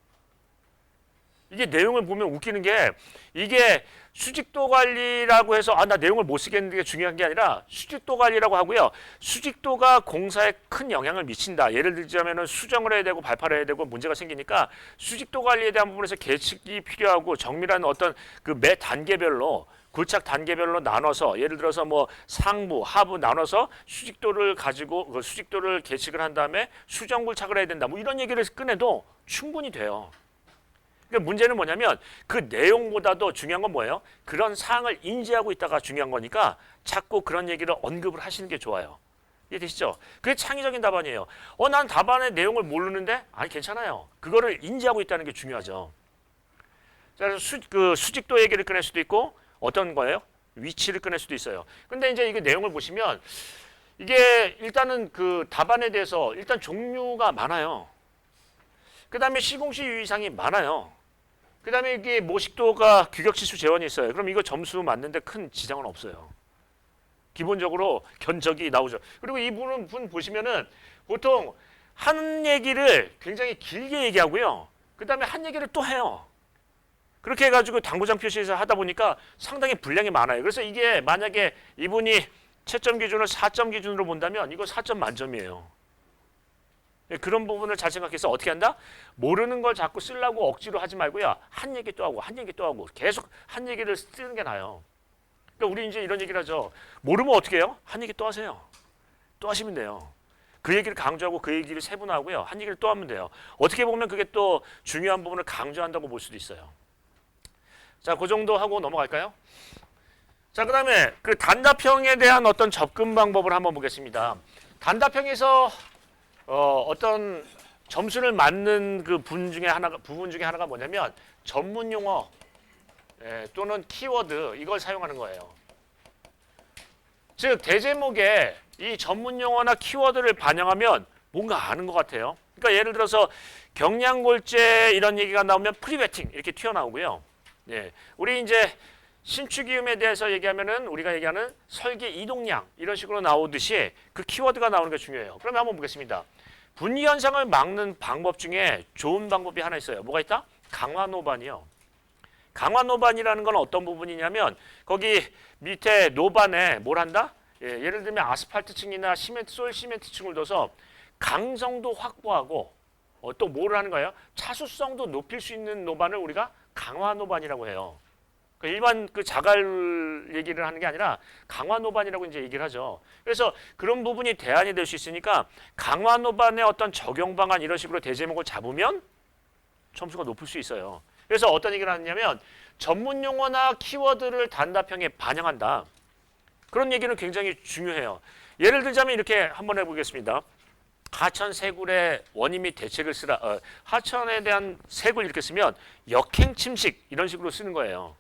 이게 내용을 보면 웃기는 게 이게 수직도 관리라고 해서 나 내용을 못 쓰겠는 게 중요한 게 아니라 수직도 관리라고 하고요. 수직도가 공사에 큰 영향을 미친다. 예를 들자면 수정을 해야 되고 발파를 해야 되고 문제가 생기니까 수직도 관리에 대한 부분에서 계측이 필요하고 정밀한 어떤 그 매 단계별로 굴착 단계별로 나눠서 예를 들어서 뭐 상부, 하부 나눠서 수직도를 가지고 그 수직도를 계측을 한 다음에 수정 굴착을 해야 된다. 뭐 이런 얘기를 꺼내도 충분히 돼요. 그러니까 문제는 뭐냐면 그 내용보다도 중요한 건 뭐예요? 그런 사항을 인지하고 있다가 중요한 거니까 자꾸 그런 얘기를 언급을 하시는 게 좋아요. 이해되시죠? 그게 창의적인 답안이에요. 난 답안의 내용을 모르는데? 아니 괜찮아요. 그거를 인지하고 있다는 게 중요하죠. 자, 그래서 수직도 얘기를 꺼낼 수도 있고 어떤 거예요? 위치를 꺼낼 수도 있어요. 근데 이제 이게 내용을 보시면 이게 일단은 그 답안에 대해서 일단 종류가 많아요. 그 다음에 시공시 유의사항이 많아요. 그 다음에 이게 모식도가 규격치수 재원이 있어요. 그럼 이거 점수 맞는데 큰 지장은 없어요. 기본적으로 견적이 나오죠. 그리고 이 분 보시면은 보통 한 얘기를 굉장히 길게 얘기하고요. 그 다음에 한 얘기를 또 해요. 그렇게 해가지고 당구장 표시에서 하다 보니까 상당히 분량이 많아요. 그래서 이게 만약에 이분이 채점 기준을 4점 기준으로 본다면 이거 4점 만점이에요. 그런 부분을 잘 생각해서 어떻게 한다? 모르는 걸 자꾸 쓰려고 억지로 하지 말고요. 한 얘기 또 하고 한 얘기 또 하고 계속 한 얘기를 쓰는 게 나아요. 그러니까 우리 이제 이런 얘기를 하죠. 모르면 어떻게 해요? 한 얘기 또 하세요. 또 하시면 돼요. 그 얘기를 강조하고 그 얘기를 세분화하고요. 한 얘기를 또 하면 돼요. 어떻게 보면 그게 또 중요한 부분을 강조한다고 볼 수도 있어요. 자, 그 정도 하고 넘어갈까요? 자, 그다음에 그 단답형에 대한 어떤 접근 방법을 한번 보겠습니다. 단답형에서 어떤 점수를 맞는 그 부분 중에 하나가 뭐냐면 전문 용어 또는 키워드 이걸 사용하는 거예요. 즉 대제목에 이 전문 용어나 키워드를 반영하면 뭔가 아는 것 같아요. 그러니까 예를 들어서 경량골재 이런 얘기가 나오면 프리웨팅 이렇게 튀어나오고요. 예, 우리 이제 신축이음에 대해서 얘기하면은 우리가 얘기하는 설계 이동량 이런 식으로 나오듯이 그 키워드가 나오는 게 중요해요. 그러면 한번 보겠습니다. 분위 현상을 막는 방법 중에 좋은 방법이 하나 있어요. 뭐가 있다? 강화 노반이요. 강화 노반이라는 건 어떤 부분이냐면 거기 밑에 노반에 뭘 한다? 예를 들면 아스팔트층이나 시멘트, 솔 시멘트층을 둬서 강성도 확보하고 또 뭐를 하는 거예요? 차수성도 높일 수 있는 노반을 우리가 강화 노반이라고 해요. 일반 그 자갈 얘기를 하는 게 아니라 강화 노반이라고 이제 얘기를 하죠. 그래서 그런 부분이 대안이 될 수 있으니까 강화 노반의 어떤 적용 방안 이런 식으로 대제목을 잡으면 점수가 높을 수 있어요. 그래서 어떤 얘기를 하느냐면 전문 용어나 키워드를 단답형에 반영한다. 그런 얘기는 굉장히 중요해요. 예를 들자면 이렇게 한번 해보겠습니다. 하천 세굴의 원인 및 대책을 쓰라. 하천에 대한 세굴 이렇게 쓰면 역행 침식 이런 식으로 쓰는 거예요.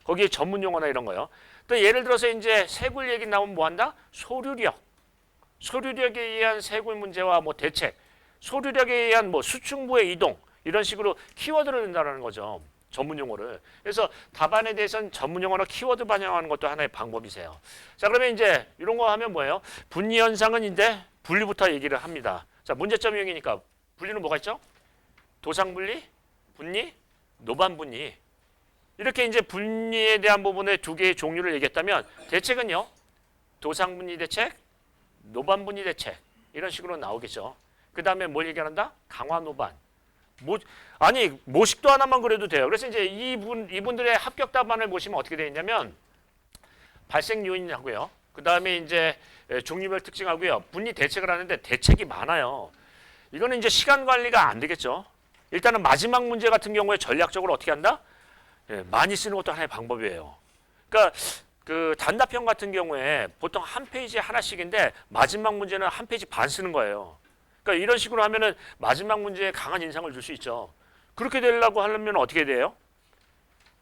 거기에 전문 용어나 이런 거요. 또 예를 들어서 이제 세굴 얘기 나오면 뭐 한다? 소류력. 소류력에 의한 세굴 문제와 뭐 대책, 소류력에 의한 뭐 수충부의 이동 이런 식으로 키워드를 넣는다는 거죠. 전문 용어를. 그래서 답안에 대해서는 전문 용어나 키워드 반영하는 것도 하나의 방법이세요. 자, 그러면 이제 이런 거 하면 뭐예요? 분리 현상은 이제 분리부터 얘기를 합니다. 자, 문제점 유형이니까 분리는 뭐가 있죠? 도상 분리, 분리, 노반 분리. 이렇게 이제 분리에 대한 부분의 두 개의 종류를 얘기했다면 대책은요. 도상 분리 대책, 노반 분리 대책 이런 식으로 나오겠죠. 그 다음에 뭘 얘기한다? 강화 노반. 모식도 하나만 그래도 돼요. 그래서 이제 이분들의 합격 답안을 보시면 어떻게 되어 있냐면 발생 요인하고요. 그 다음에 이제 종류별 특징하고요. 분리 대책을 하는데 대책이 많아요. 이거는 이제 시간 관리가 안 되겠죠. 일단은 마지막 문제 같은 경우에 전략적으로 어떻게 한다? 많이 쓰는 것도 하나의 방법이에요. 그러니까 그 단답형 같은 경우에 보통 한 페이지에 하나씩인데 마지막 문제는 한 페이지 반 쓰는 거예요. 그러니까 이런 식으로 하면은 마지막 문제에 강한 인상을 줄 수 있죠. 그렇게 되려고 하려면 어떻게 돼요?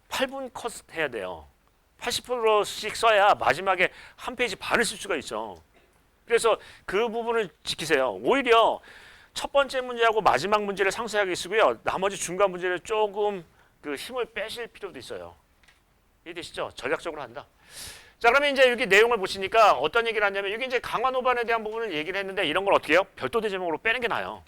8분 컷 해야 돼요. 80%씩 써야 마지막에 한 페이지 반을 쓸 수가 있죠. 그래서 그 부분을 지키세요. 오히려 첫 번째 문제하고 마지막 문제를 상세하게 쓰고요. 나머지 중간 문제를 조금 그 힘을 빼실 필요도 있어요. 이해되시죠? 전략적으로 한다. 자, 그러면 이제 여기 내용을 보시니까 어떤 얘기를 하냐면 여기 이제 강화 노반에 대한 부분을 얘기를 했는데 이런 걸 어떻게 해요? 별도 대제목으로 빼는 게 나아요.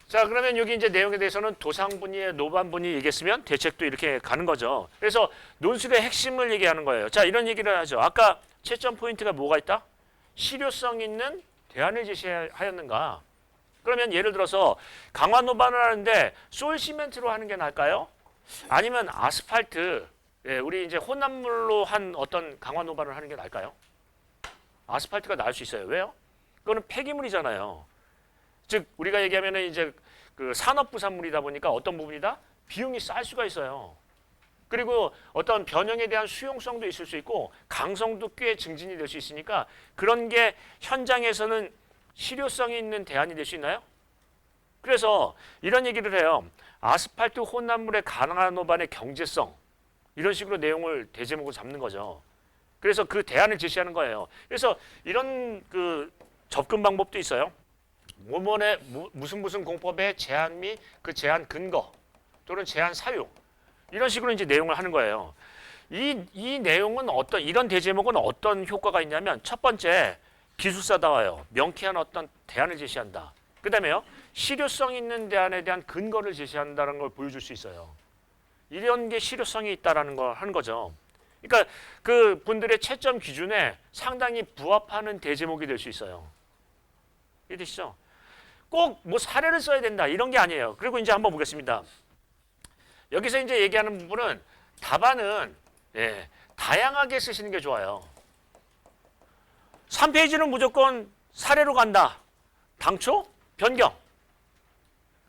자, 그러면 여기 이제 내용에 대해서는 도상 분위, 노반 분위 얘기했으면 대책도 이렇게 가는 거죠. 그래서 논술의 핵심을 얘기하는 거예요. 자, 이런 얘기를 하죠. 아까 채점 포인트가 뭐가 있다? 실효성 있는 대안을 제시하였는가? 그러면 예를 들어서 강화 노반을 하는데 솔 시멘트로 하는 게 나을까요? 아니면 아스팔트, 우리 이제 혼합물로 한 어떤 강화 노반을 하는 게 나을까요? 아스팔트가 나을 수 있어요. 왜요? 그거는 폐기물이잖아요. 즉 우리가 얘기하면은 이제 그 산업부산물이다 보니까 어떤 부분이다? 비용이 쌀 수가 있어요. 그리고 어떤 변형에 대한 수용성도 있을 수 있고 강성도 꽤 증진이 될 수 있으니까 그런 게 현장에서는 실효성이 있는 대안이 될 수 있나요? 그래서 이런 얘기를 해요. 아스팔트 혼합물의 강화 노반의 경제성 이런 식으로 내용을 대제목으로 잡는 거죠. 그래서 그 대안을 제시하는 거예요. 그래서 이런 그 접근 방법도 있어요. 모mon의 무슨 공법의 제한 및 그 제한 근거 또는 제한 사유 이런 식으로 이제 내용을 하는 거예요. 이 내용은 이런 대제목은 어떤 효과가 있냐면 첫 번째 기술사다워요. 명쾌한 어떤 대안을 제시한다. 그 다음에요. 실효성 있는 대안에 대한 근거를 제시한다는 걸 보여줄 수 있어요. 이런 게 실효성이 있다라는 걸 하는 거죠. 그러니까 그 분들의 채점 기준에 상당히 부합하는 대제목이 될 수 있어요. 이해되시죠? 꼭 뭐 사례를 써야 된다 이런 게 아니에요. 그리고 이제 한번 보겠습니다. 여기서 이제 얘기하는 부분은 답안은 다양하게 쓰시는 게 좋아요. 3페이지는 무조건 사례로 간다. 당초 변경.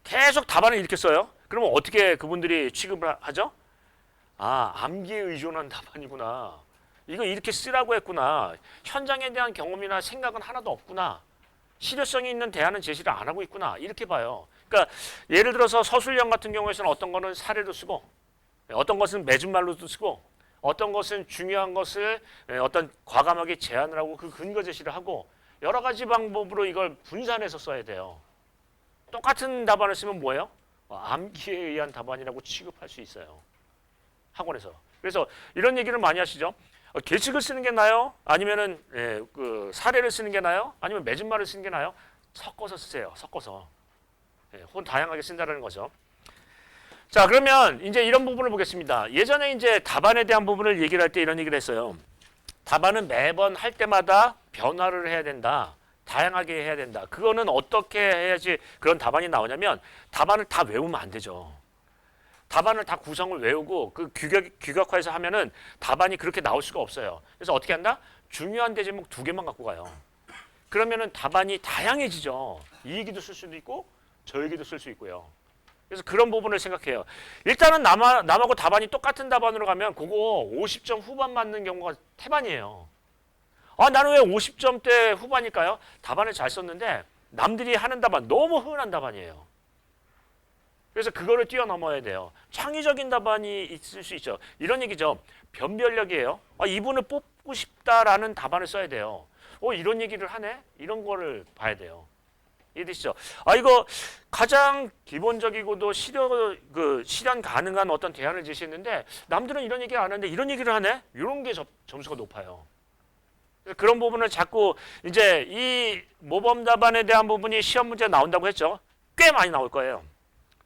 계속 답안을 이렇게 써요. 그러면 어떻게 그분들이 취급을 하죠? 아, 암기에 의존한 답안이구나. 이거 이렇게 쓰라고 했구나. 현장에 대한 경험이나 생각은 하나도 없구나. 실효성이 있는 대안은 제시를 안 하고 있구나. 이렇게 봐요. 그러니까 예를 들어서 서술형 같은 경우에는 어떤 거는 사례로 쓰고 어떤 것은 맺은말로도 쓰고 어떤 것은 중요한 것을 어떤 과감하게 제안을 하고 그 근거 제시를 하고 여러 가지 방법으로 이걸 분산해서 써야 돼요. 똑같은 답안을 쓰면 뭐예요? 암기에 의한 답안이라고 취급할 수 있어요. 학원에서. 그래서 이런 얘기를 많이 하시죠. 계측을 쓰는 게 나아요? 아니면은 그 사례를 쓰는 게 나아요? 아니면 맺은말을 쓰는 게 나아요? 섞어서 쓰세요. 섞어서. 혹은 다양하게 쓴다는 거죠. 자, 그러면 이제 이런 부분을 보겠습니다. 예전에 이제 답안에 대한 부분을 얘기를 할 때 이런 얘기를 했어요. 답안은 매번 할 때마다 변화를 해야 된다. 다양하게 해야 된다. 그거는 어떻게 해야지 그런 답안이 나오냐면 답안을 다 외우면 안 되죠. 답안을 다 구성을 외우고 그 규격화해서 하면은 답안이 그렇게 나올 수가 없어요. 그래서 어떻게 한다? 중요한 대제목 2개만 갖고 가요. 그러면은 답안이 다양해지죠. 이 얘기도 쓸 수도 있고 저 얘기도 쓸 수 있고요. 그래서 그런 부분을 생각해요. 일단은 남하고 답안이 똑같은 답안으로 가면 그거 50점 후반 맞는 경우가 태반이에요. 아, 나는 왜 50점대 후반일까요? 답안을 잘 썼는데 남들이 하는 답안 너무 흔한 답안이에요. 그래서 그거를 뛰어넘어야 돼요. 창의적인 답안이 있을 수 있죠. 이런 얘기죠. 변별력이에요. 아, 이분을 뽑고 싶다라는 답안을 써야 돼요. 이런 얘기를 하네? 이런 거를 봐야 돼요. 이해되시죠? 아, 이거 가장 기본적이고도 실현 가능한 어떤 대안을 제시했는데 남들은 이런 얘기 안 하는데 이런 얘기를 하네? 이런 게 점수가 높아요. 그런 부분을 자꾸 이제 이 모범 답안에 대한 부분이 시험 문제 나온다고 했죠. 꽤 많이 나올 거예요.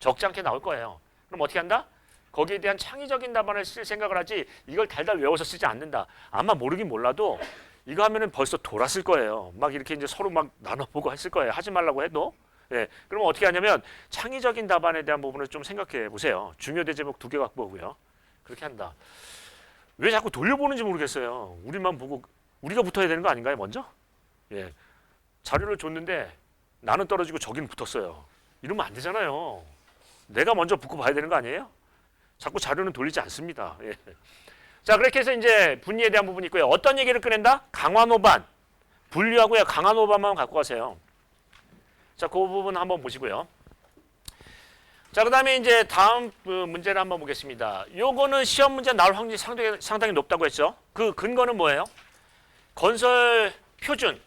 적지 않게 나올 거예요. 그럼 어떻게 한다? 거기에 대한 창의적인 답안을 쓸 생각을 하지 이걸 달달 외워서 쓰지 않는다. 아마 모르긴 몰라도 이거 하면은 벌써 돌았을 거예요. 막 이렇게 이제 서로 막 나눠보고 했을 거예요. 하지 말라고 해도. 예. 그러면 어떻게 하냐면 창의적인 답안에 대한 부분을 좀 생각해 보세요. 중요 대제목 2개 갖고 오고요. 그렇게 한다. 왜 자꾸 돌려보는지 모르겠어요. 우리만 보고 우리가 붙어야 되는 거 아닌가요, 먼저? 예. 자료를 줬는데 나는 떨어지고 저기는 붙었어요. 이러면 안 되잖아요. 내가 먼저 붙고 봐야 되는 거 아니에요? 자꾸 자료는 돌리지 않습니다. 예. 자, 그렇게 해서 이제 분리에 대한 부분이 있고요. 어떤 얘기를 꺼낸다? 강화노반. 분류하고요. 강화노반만 갖고 가세요. 자, 그 부분 한번 보시고요. 자, 그 다음에 이제 다음 문제를 한번 보겠습니다. 요거는 시험 문제 나올 확률이 상당히 높다고 했죠. 그 근거는 뭐예요? 건설 표준.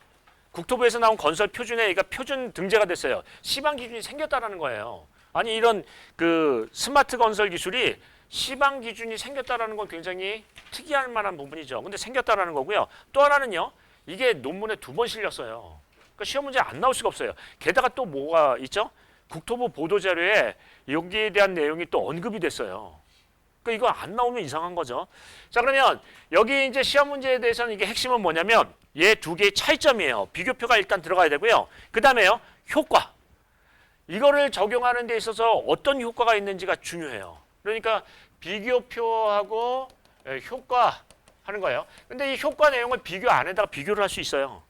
국토부에서 나온 건설 표준에 그러니까 표준 등재가 됐어요. 시방 기준이 생겼다라는 거예요. 아니 이런 그 스마트 건설 기술이 시방 기준이 생겼다라는 건 굉장히 특이할 만한 부분이죠. 근데 생겼다라는 거고요. 또 하나는요. 이게 논문에 2번 실렸어요. 그러니까 시험 문제 안 나올 수가 없어요. 게다가 또 뭐가 있죠? 국토부 보도자료에 여기에 대한 내용이 또 언급이 됐어요. 그러니까 이거 안 나오면 이상한 거죠. 자, 그러면 여기 이제 시험 문제에 대해서는 이게 핵심은 뭐냐면 얘 2개의 차이점이에요. 비교표가 일단 들어가야 되고요. 그 다음에요. 효과. 이거를 적용하는 데 있어서 어떤 효과가 있는지가 중요해요. 그러니까 비교표하고 효과 하는 거예요. 근데 이 효과 내용을 비교 안에다가 비교를 할 수 있어요.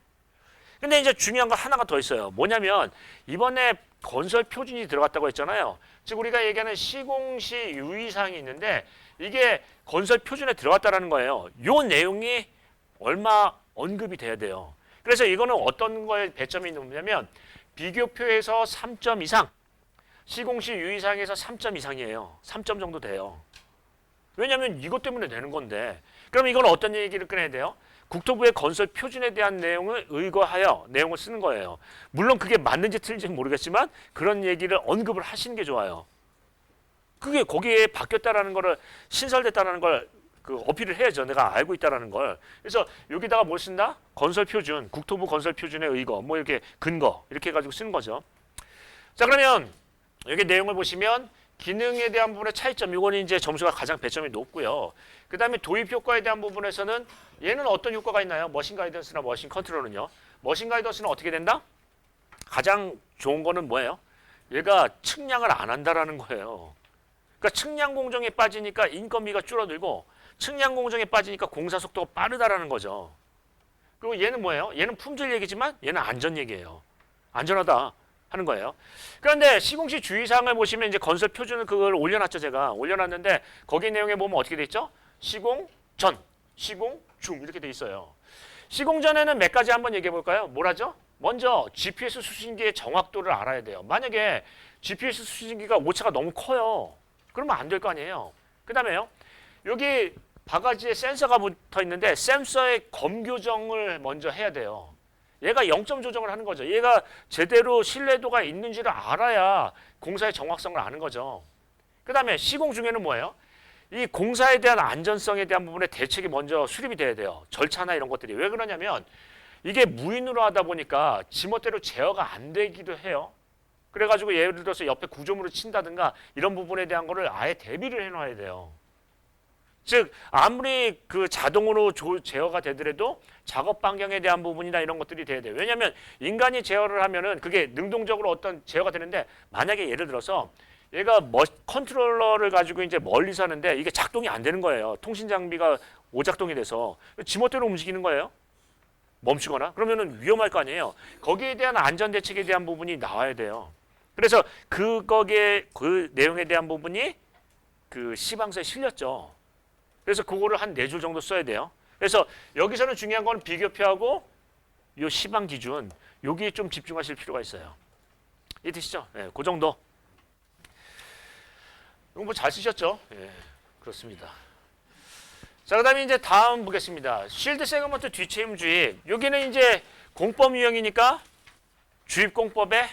근데 이제 중요한 거 하나가 더 있어요. 뭐냐면 이번에 건설 표준이 들어갔다고 했잖아요. 즉 우리가 얘기하는 시공시 유의사항이 있는데 이게 건설 표준에 들어갔다라는 거예요. 요 내용이 얼마 언급이 돼야 돼요. 그래서 이거는 어떤 거에 배점이 있느냐면 비교표에서 3점 이상, 시공시 유의사항에서 3점 이상이에요. 3점 정도 돼요. 왜냐하면 이것 때문에 내는 건데. 그럼 이건 어떤 얘기를 꺼내야 돼요? 국토부의 건설 표준에 대한 내용을 의거하여 내용을 쓰는 거예요. 물론 그게 맞는지 틀린지는 모르겠지만 그런 얘기를 언급을 하시는 게 좋아요. 그게 거기에 바뀌었다라는 거를 신설됐다라는 걸 그 어필을 해야죠. 내가 알고 있다라는 걸. 그래서 여기다가 뭘 쓴다? 건설 표준, 국토부 건설 표준의 의거, 뭐 이렇게 근거 이렇게 해가지고 쓰는 거죠. 자, 그러면 여기 내용을 보시면 기능에 대한 부분의 차이점, 이거는 이제 점수가 가장 배점이 높고요. 그 다음에 도입 효과에 대한 부분에서는 얘는 어떤 효과가 있나요? 머신 가이던스나 머신 컨트롤은요. 머신 가이던스는 어떻게 된다? 가장 좋은 거는 뭐예요? 얘가 측량을 안 한다라는 거예요. 그러니까 측량 공정에 빠지니까 인건비가 줄어들고 측량 공정에 빠지니까 공사 속도가 빠르다라는 거죠. 그리고 얘는 뭐예요? 얘는 품질 얘기지만 얘는 안전 얘기예요. 안전하다 하는 거예요. 그런데 시공시 주의사항을 보시면 이제 건설 표준을 그걸 올려놨죠. 제가 올려놨는데 거기 내용에 보면 어떻게 돼 있죠? 시공 전, 시공 중 이렇게 돼 있어요. 시공 전에는 몇 가지 한번 얘기해 볼까요? 뭐라죠? 먼저 GPS 수신기의 정확도를 알아야 돼요. 만약에 GPS 수신기가 오차가 너무 커요. 그러면 안 될 거 아니에요. 그 다음에요. 여기 바가지에 센서가 붙어 있는데 센서의 검 교정을 먼저 해야 돼요. 얘가 0점 조정을 하는 거죠. 얘가 제대로 신뢰도가 있는지를 알아야 공사의 정확성을 아는 거죠. 그 다음에 시공 중에는 뭐예요? 이 공사에 대한 안전성에 대한 부분에 대책이 먼저 수립이 돼야 돼요. 절차나 이런 것들이. 왜 그러냐면 이게 무인으로 하다 보니까 지멋대로 제어가 안 되기도 해요. 그래가지고 예를 들어서 옆에 구조물을 친다든가 이런 부분에 대한 거를 아예 대비를 해놔야 돼요. 즉 아무리 그 자동으로 제어가 되더라도 작업 반경에 대한 부분이나 이런 것들이 돼야 돼요. 왜냐하면 인간이 제어를 하면은 그게 능동적으로 어떤 제어가 되는데 만약에 예를 들어서 얘가 컨트롤러를 가지고 이제 멀리서 하는데 이게 작동이 안 되는 거예요. 통신 장비가 오작동이 돼서 지멋대로 움직이는 거예요. 멈추거나 그러면은 위험할 거 아니에요. 거기에 대한 안전 대책에 대한 부분이 나와야 돼요. 그래서 거기에 그 내용에 대한 부분이 그 시방서에 실렸죠. 그래서 그거를 한 4줄 정도 써야 돼요. 그래서 여기서는 중요한 건 비교표하고 요 시방 기준 여기에 좀 집중하실 필요가 있어요. 이해되시죠? 예, 그 정도. 이거 뭐 잘 쓰셨죠? 예, 그렇습니다. 자, 그다음에 이제 다음 보겠습니다. 쉴드 세그먼트 뒤채임 주입. 여기는 이제 공법 유형이니까 주입 공법의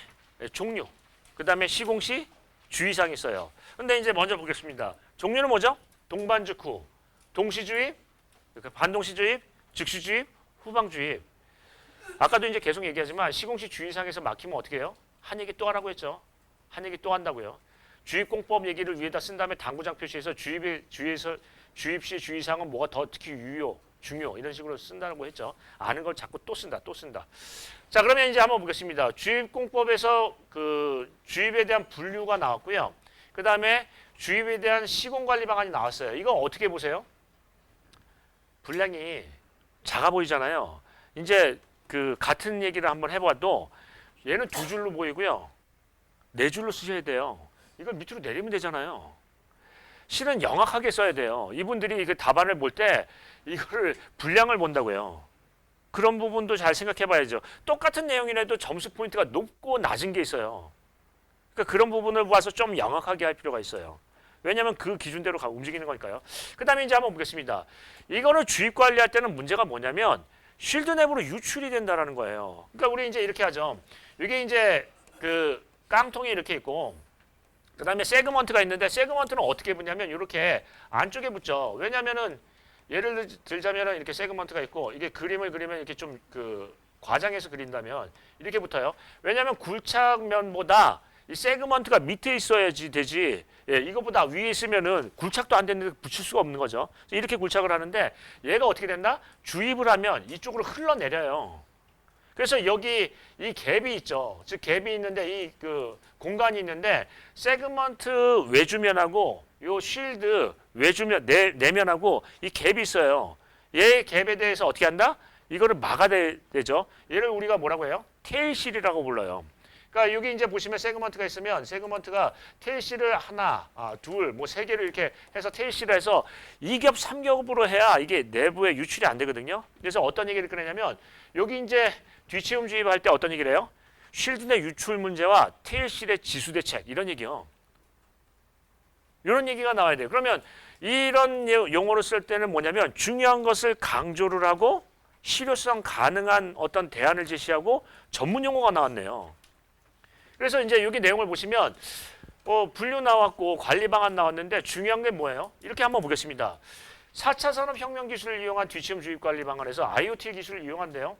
종류. 그다음에 시공시 주의사항이 있어요. 근데 이제 먼저 보겠습니다. 종류는 뭐죠? 동반죽후, 동시주입, 반동시 주입, 즉시 주입, 후방 주입. 아까도 이제 계속 얘기하지만 시공시 주의사항에서 막히면 어떻게 해요? 한 얘기 또 하라고 했죠. 한 얘기 또 한다고요. 주입공법 얘기를 위에다 쓴 다음에 당구장 표시해서 주입시 주의사항은 뭐가 더 특히 중요 이런 식으로 쓴다고 했죠. 아는 걸 자꾸 또 쓴다. 자, 그러면 이제 한번 보겠습니다. 주입공법에서 그 주입에 대한 분류가 나왔고요. 그 다음에 주입에 대한 시공관리 방안이 나왔어요. 이거 어떻게 보세요? 분량이 작아 보이잖아요. 이제 그 같은 얘기를 한번 해봐도 얘는 2줄로 보이고요. 4줄로 쓰셔야 돼요. 이걸 밑으로 내리면 되잖아요. 실은 영악하게 써야 돼요. 이분들이 그 답안을 볼 때 이거를 분량을 본다고요. 그런 부분도 잘 생각해 봐야죠. 똑같은 내용이라도 점수 포인트가 높고 낮은 게 있어요. 그러니까 그런 부분을 봐서 좀 영악하게 할 필요가 있어요. 왜냐하면 그 기준대로 움직이는 거니까요. 그 다음에 이제 한번 보겠습니다. 이거를 주입 관리할 때는 문제가 뭐냐면 쉴드 내부로 유출이 된다라는 거예요. 그러니까 우리 이제 이렇게 하죠. 이게 이제 그 깡통이 이렇게 있고 그 다음에 세그먼트가 있는데 세그먼트는 어떻게 붙냐면 이렇게 안쪽에 붙죠. 왜냐면은 예를 들자면 이렇게 세그먼트가 있고 이게 그림을 그리면 이렇게 좀 그 과장해서 그린다면 이렇게 붙어요. 왜냐면 굴착면보다 이 세그먼트가 밑에 있어야지 되지. 예, 이거보다 위에 있으면은 굴착도 안 되는데 붙일 수가 없는 거죠. 이렇게 굴착을 하는데 얘가 어떻게 된다? 주입을 하면 이쪽으로 흘러내려요. 그래서 여기 이 갭이 있죠. 즉 갭이 있는데 이 그 공간이 있는데 세그먼트 외주면하고 요 쉴드 외주면 내면하고 이 갭이 있어요. 얘 갭에 대해서 어떻게 한다? 이거를 막아야 되죠. 얘를 우리가 뭐라고 해요? 테일실이라고 불러요. 그러니까 여기 이제 보시면 세그먼트가 있으면 세그먼트가 테일실을 하나, 둘, 뭐 3개를 이렇게 해서 테일실을 해서 2겹, 3겹으로 해야 이게 내부에 유출이 안 되거든요. 그래서 어떤 얘기를 꺼내냐면 여기 이제 뒤치움 주입할 때 어떤 얘기를 해요? 쉴드 내 유출 문제와 테일실의 지수 대책 이런 얘기요. 이런 얘기가 나와야 돼요. 그러면 이런 용어를 쓸 때는 뭐냐면 중요한 것을 강조를 하고 실효성 가능한 어떤 대안을 제시하고 전문 용어가 나왔네요. 그래서 이제 여기 내용을 보시면 분류 나왔고 관리 방안 나왔는데 중요한 게 뭐예요? 이렇게 한번 보겠습니다. 4차 산업혁명 기술을 이용한 뒤치움 주입 관리 방안에서 IoT 기술을 이용한대요.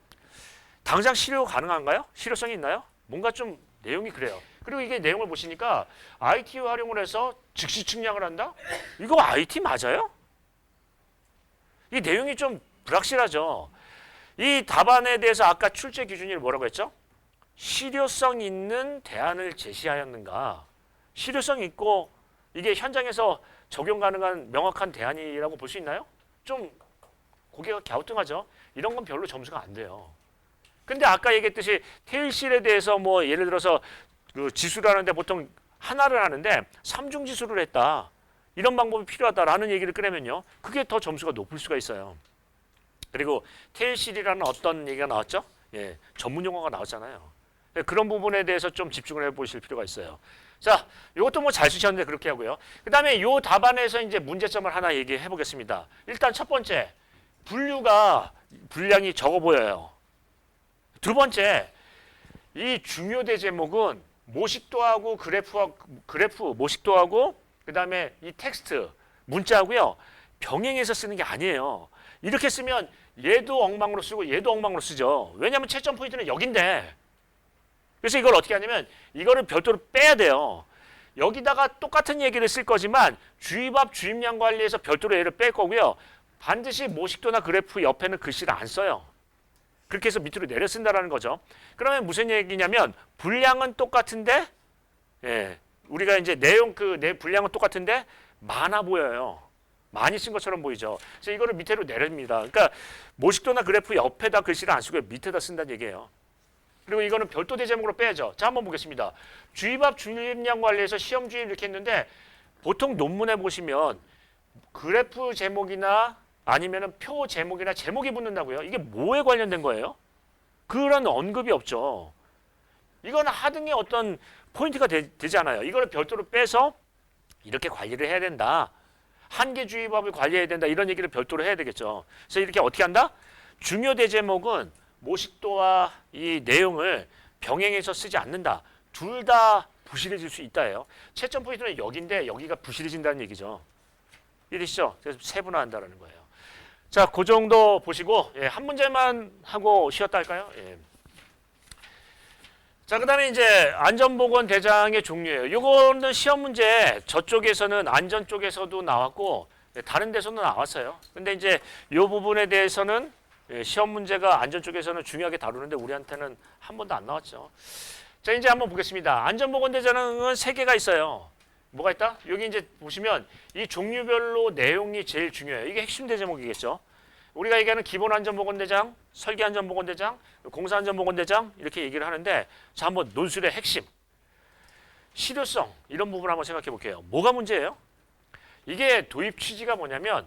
당장 실효 가능한가요? 실효성이 있나요? 뭔가 좀 내용이 그래요. 그리고 이게 내용을 보시니까 IT 활용을 해서 즉시 측량을 한다? 이거 IT 맞아요? 이 내용이 좀 불확실하죠. 이 답안에 대해서 아까 출제 기준이 뭐라고 했죠? 실효성 있는 대안을 제시하였는가? 실효성 있고 이게 현장에서 적용 가능한 명확한 대안이라고 볼 수 있나요? 좀 고개가 갸우뚱하죠. 이런 건 별로 점수가 안 돼요. 근데 아까 얘기했듯이 테일실에 대해서 뭐 예를 들어서 그 지수를 하는데 보통 하나를 하는데 삼중 지수를 했다. 이런 방법이 필요하다라는 얘기를 꺼내면요. 그게 더 점수가 높을 수가 있어요. 그리고 테일실이라는 어떤 얘기가 나왔죠? 예, 전문 용어가 나왔잖아요. 그런 부분에 대해서 좀 집중을 해보실 필요가 있어요. 자, 이것도 뭐 잘 쓰셨는데 그렇게 하고요. 그 다음에 이 답안에서 이제 문제점을 하나 얘기해 보겠습니다. 일단 첫 번째, 분량이 적어 보여요. 두 번째, 이 중요대 제목은 모식도하고 그래프 모식도하고 그 다음에 이 텍스트 문자하고요 병행해서 쓰는 게 아니에요. 이렇게 쓰면 얘도 엉망으로 쓰고 얘도 엉망으로 쓰죠. 왜냐하면 채점 포인트는 여긴데. 그래서 이걸 어떻게 하냐면 이거를 별도로 빼야 돼요. 여기다가 똑같은 얘기를 쓸 거지만 주입합 주입량 관리에서 별도로 얘를 뺄 거고요. 반드시 모식도나 그래프 옆에는 글씨를 안 써요. 그렇게 해서 밑으로 내려 쓴다라는 거죠. 그러면 무슨 얘기냐면 분량은 똑같은데 예, 우리가 이제 내 분량은 똑같은데 많아 보여요. 많이 쓴 것처럼 보이죠. 그래서 이거를 밑으로 내립니다. 그러니까 모식도나 그래프 옆에다 글씨를 안 쓰고 밑에다 쓴다는 얘기예요. 그리고 이거는 별도 대제목으로 빼야죠. 자, 한번 보겠습니다. 주입합 주입량 관리에서 시험 주입 이렇게 했는데 보통 논문에 보시면 그래프 제목이나 아니면은 표 제목이나 제목이 붙는다고요. 이게 뭐에 관련된 거예요? 그런 언급이 없죠. 이건 하등의 어떤 포인트가 되지 않아요. 이거를 별도로 빼서 이렇게 관리를 해야 된다. 한계 주입합을 관리해야 된다. 이런 얘기를 별도로 해야 되겠죠. 그래서 이렇게 어떻게 한다? 중요 대제목은 모식도와 이 내용을 병행해서 쓰지 않는다. 둘 다 부실해질 수 있다예요. 채점 포인트는 여기인데 여기가 부실해진다는 얘기죠. 이해되시죠? 그래서 세분화한다는 거예요. 자, 그 정도 보시고 예, 한 문제만 하고 쉬었다 할까요? 예. 자, 그다음에 이제 안전보건 대장의 종류예요. 이거는 시험 문제 저쪽에서는 안전 쪽에서도 나왔고 다른 데서도 나왔어요. 근데 이제 이 부분에 대해서는 시험 문제가 안전 쪽에서는 중요하게 다루는데 우리한테는 한 번도 안 나왔죠. 자, 이제 한번 보겠습니다. 안전보건 대장은 3개가 있어요. 뭐가 있다? 여기 이제 보시면 이 종류별로 내용이 제일 중요해요. 이게 핵심 대제목이겠죠. 우리가 얘기하는 기본 안전보건대장, 설계 안전보건대장, 공사 안전보건대장 이렇게 얘기를 하는데 자, 한번 논술의 핵심, 실효성 이런 부분 한번 생각해 볼게요. 뭐가 문제예요? 이게 도입 취지가 뭐냐면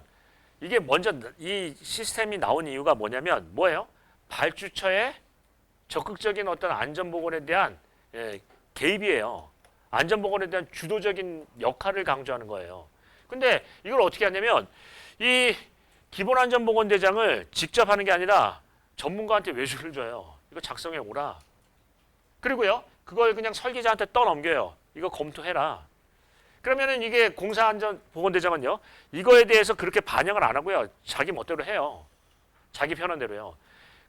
이게 먼저 이 시스템이 나온 이유가 뭐냐면 뭐예요? 발주처의 적극적인 어떤 안전보건에 대한 개입이에요. 안전보건에 대한 주도적인 역할을 강조하는 거예요. 근데 이걸 어떻게 하냐면 이 기본안전보건대장을 직접 하는 게 아니라 전문가한테 외주를 줘요. 이거 작성해 오라. 그리고요, 그걸 그냥 설계자한테 떠넘겨요. 이거 검토해라. 그러면은 이게 공사안전보건대장은요, 이거에 대해서 그렇게 반영을 안 하고요, 자기 멋대로 해요. 자기 편한 대로요.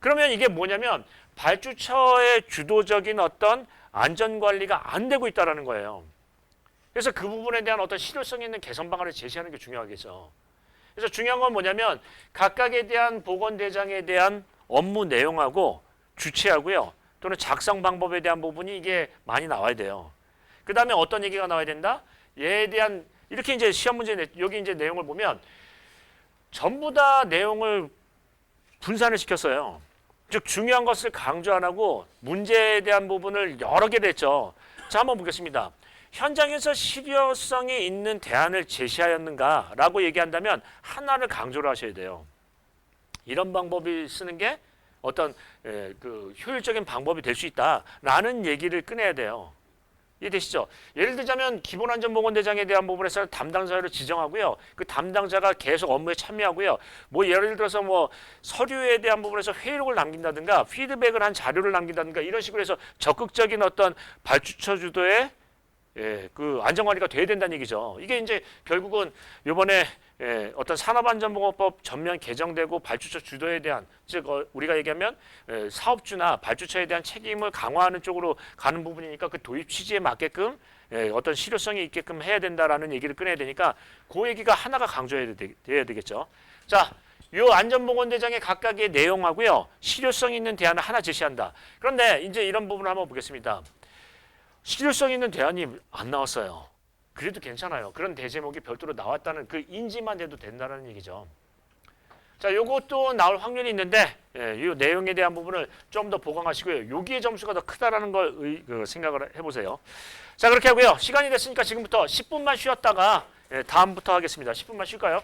그러면 이게 뭐냐면 발주처의 주도적인 어떤 안전관리가 안 되고 있다는 거예요. 그래서 그 부분에 대한 어떤 실효성 있는 개선 방안을 제시하는 게 중요하겠죠. 그래서 중요한 건 뭐냐면 각각에 대한 보건대장에 대한 업무 내용하고 주체하고요. 또는 작성 방법에 대한 부분이 이게 많이 나와야 돼요. 그 다음에 어떤 얘기가 나와야 된다? 얘에 대한 이렇게 이제 시험 문제 여기 이제 내용을 보면 전부 다 내용을 분산을 시켰어요. 즉 중요한 것을 강조 안 하고 문제에 대한 부분을 여러 개를 했죠. 자, 한번 보겠습니다. 현장에서 실효성이 있는 대안을 제시하였는가라고 얘기한다면 하나를 강조를 하셔야 돼요. 이런 방법을 쓰는 게 어떤 그 효율적인 방법이 될 수 있다라는 얘기를 꺼내야 돼요. 이해되시죠? 예를 들자면 기본안전보건대장에 대한 부분에서는 담당자를 지정하고요. 그 담당자가 계속 업무에 참여하고요. 뭐 예를 들어서 뭐 서류에 대한 부분에서 회의록을 남긴다든가 피드백을 한 자료를 남긴다든가 이런 식으로 해서 적극적인 어떤 발주처 주도의 그 안전관리가 돼야 된다는 얘기죠. 이게 이제 결국은 이번에 어떤 산업안전보건법 전면 개정되고 발주처 주도에 대한 즉 우리가 얘기하면 사업주나 발주처에 대한 책임을 강화하는 쪽으로 가는 부분이니까 그 도입 취지에 맞게끔 어떤 실효성이 있게끔 해야 된다라는 얘기를 꺼내야 되니까 그 얘기가 하나가 강조해야 되겠죠. 자, 요 안전보건대장의 각각의 내용하고요 실효성 있는 대안을 하나 제시한다. 그런데 이제 이런 부분을 한번 보겠습니다. 실효성 있는 대안이 안 나왔어요. 그래도 괜찮아요. 그런 대제목이 별도로 나왔다는 그 인지만 돼도 된다는 얘기죠. 자, 요것도 나올 확률이 있는데 이 내용에 대한 부분을 좀 더 보강하시고요. 여기에 점수가 더 크다라는 걸 생각을 해보세요. 자, 그렇게 하고요. 시간이 됐으니까 지금부터 10분만 쉬었다가 다음부터 하겠습니다. 10분만 쉴까요?